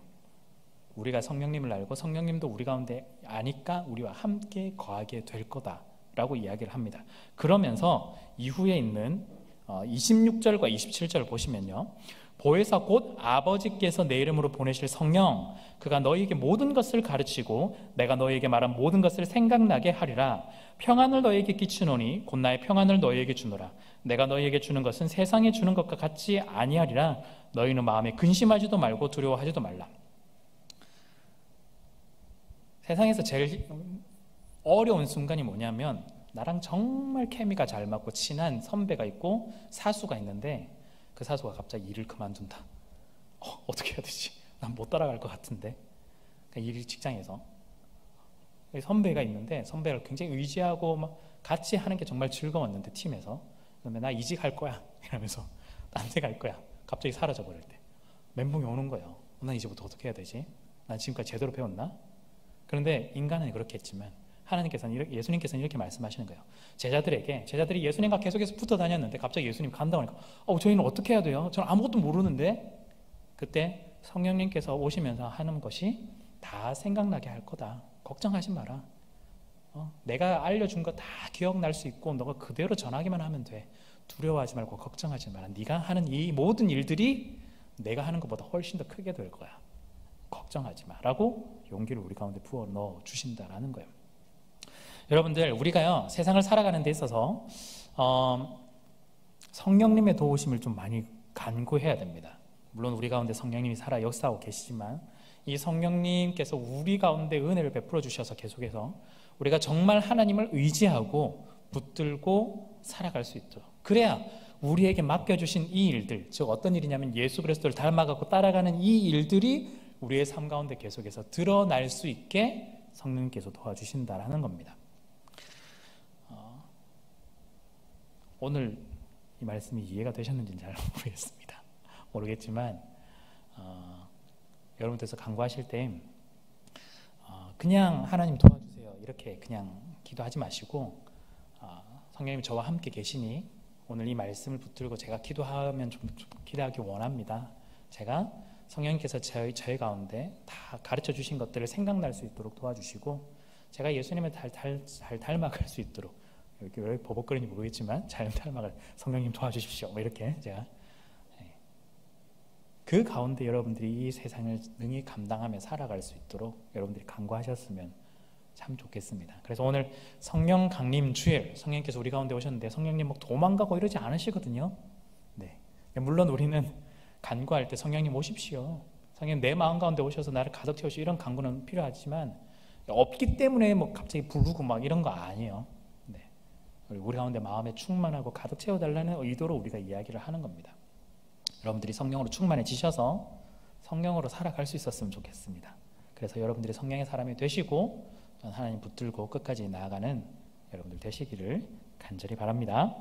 우리가 성령님을 알고 성령님도 우리 가운데 아니까 우리와 함께 거하게 될 거다라고 이야기를 합니다. 그러면서 이후에 있는 26절과 27절을 보시면요, 보혜사 곧 아버지께서 내 이름으로 보내실 성령 그가 너희에게 모든 것을 가르치고 내가 너희에게 말한 모든 것을 생각나게 하리라. 평안을 너희에게 끼치노니 곧 나의 평안을 너희에게 주노라. 내가 너희에게 주는 것은 세상에 주는 것과 같지 아니하리라. 너희는 마음에 근심하지도 말고 두려워하지도 말라. 세상에서 제일 어려운 순간이 뭐냐면 나랑 정말 케미가 잘 맞고 친한 선배가 있고 사수가 있는데 그 사수가 갑자기 일을 그만둔다. 어떻게 해야 되지? 난 못 따라갈 것 같은데. 그러니까 일 직장에서 선배가 있는데 선배를 굉장히 의지하고 막 같이 하는 게 정말 즐거웠는데 팀에서 그러면 나 이직할 거야 이러면서 딴 데 갈 거야. 갑자기 사라져 버릴 때 멘붕이 오는 거예요. 난 이제부터 어떻게 해야 되지? 난 지금까지 제대로 배웠나? 그런데 인간은 그렇게 했지만 하나님께서는 예수님께서는 이렇게 말씀하시는 거예요. 제자들이 예수님과 계속해서 붙어 다녔는데 갑자기 예수님 간다고 하니까 저희는 어떻게 해야 돼요? 저는 아무것도 모르는데. 그때 성령님께서 오시면서 하는 것이 다 생각나게 할 거다. 걱정하지 마라. 내가 알려준 거 다 기억날 수 있고 너가 그대로 전하기만 하면 돼. 두려워하지 말고 걱정하지 마라. 네가 하는 이 모든 일들이 내가 하는 것보다 훨씬 더 크게 될 거야. 걱정하지 마라고 용기를 우리 가운데 부어 넣어 주신다라는 거예요. 여러분들 우리가요 세상을 살아가는 데 있어서 성령님의 도우심을 좀 많이 간구해야 됩니다. 물론 우리 가운데 성령님이 살아 역사하고 계시지만 이 성령님께서 우리 가운데 은혜를 베풀어 주셔서 계속해서 우리가 정말 하나님을 의지하고 붙들고 살아갈 수 있도록, 그래야 우리에게 맡겨주신 이 일들, 즉 어떤 일이냐면 예수 그리스도를 닮아가고 따라가는 이 일들이 우리의 삶 가운데 계속해서 드러날 수 있게 성령님께서 도와주신다라는 겁니다. 오늘 이 말씀이 이해가 되셨는지는 잘 모르겠지만 여러분께서 간구하실 때 그냥 하나님 도와주세요 이렇게 그냥 기도하지 마시고 성령님 저와 함께 계시니 오늘 이 말씀을 붙들고 제가 기도하면 좀 기도하기 원합니다. 제가 성령님께서 저희 가운데 다 가르쳐 주신 것들을 생각날 수 있도록 도와주시고 제가 예수님을 잘 닮아갈 수 있도록, 이렇게 왜 버벅거리는지 모르겠지만 잘 닮아갈 성령님 도와주십시오. 이렇게 제가 그 가운데 여러분들이 이 세상을 능히 감당하며 살아갈 수 있도록 여러분들이 간구하셨으면 참 좋겠습니다. 그래서 오늘 성령 강림 주일, 성령님께서 우리 가운데 오셨는데 성령님 막 도망가고 이러지 않으시거든요. 네. 물론 우리는 간구할 때 성령님 오십시오, 성령님 내 마음 가운데 오셔서 나를 가득 채우시오, 이런 간구는 필요하지만 없기 때문에 뭐 갑자기 부르고 막 이런 거 아니에요. 네. 우리 가운데 마음에 충만하고 가득 채워달라는 의도로 우리가 이야기를 하는 겁니다. 여러분들이 성령으로 충만해지셔서 성령으로 살아갈 수 있었으면 좋겠습니다. 그래서 여러분들이 성령의 사람이 되시고 하나님 붙들고 끝까지 나아가는 여러분들 되시기를 간절히 바랍니다.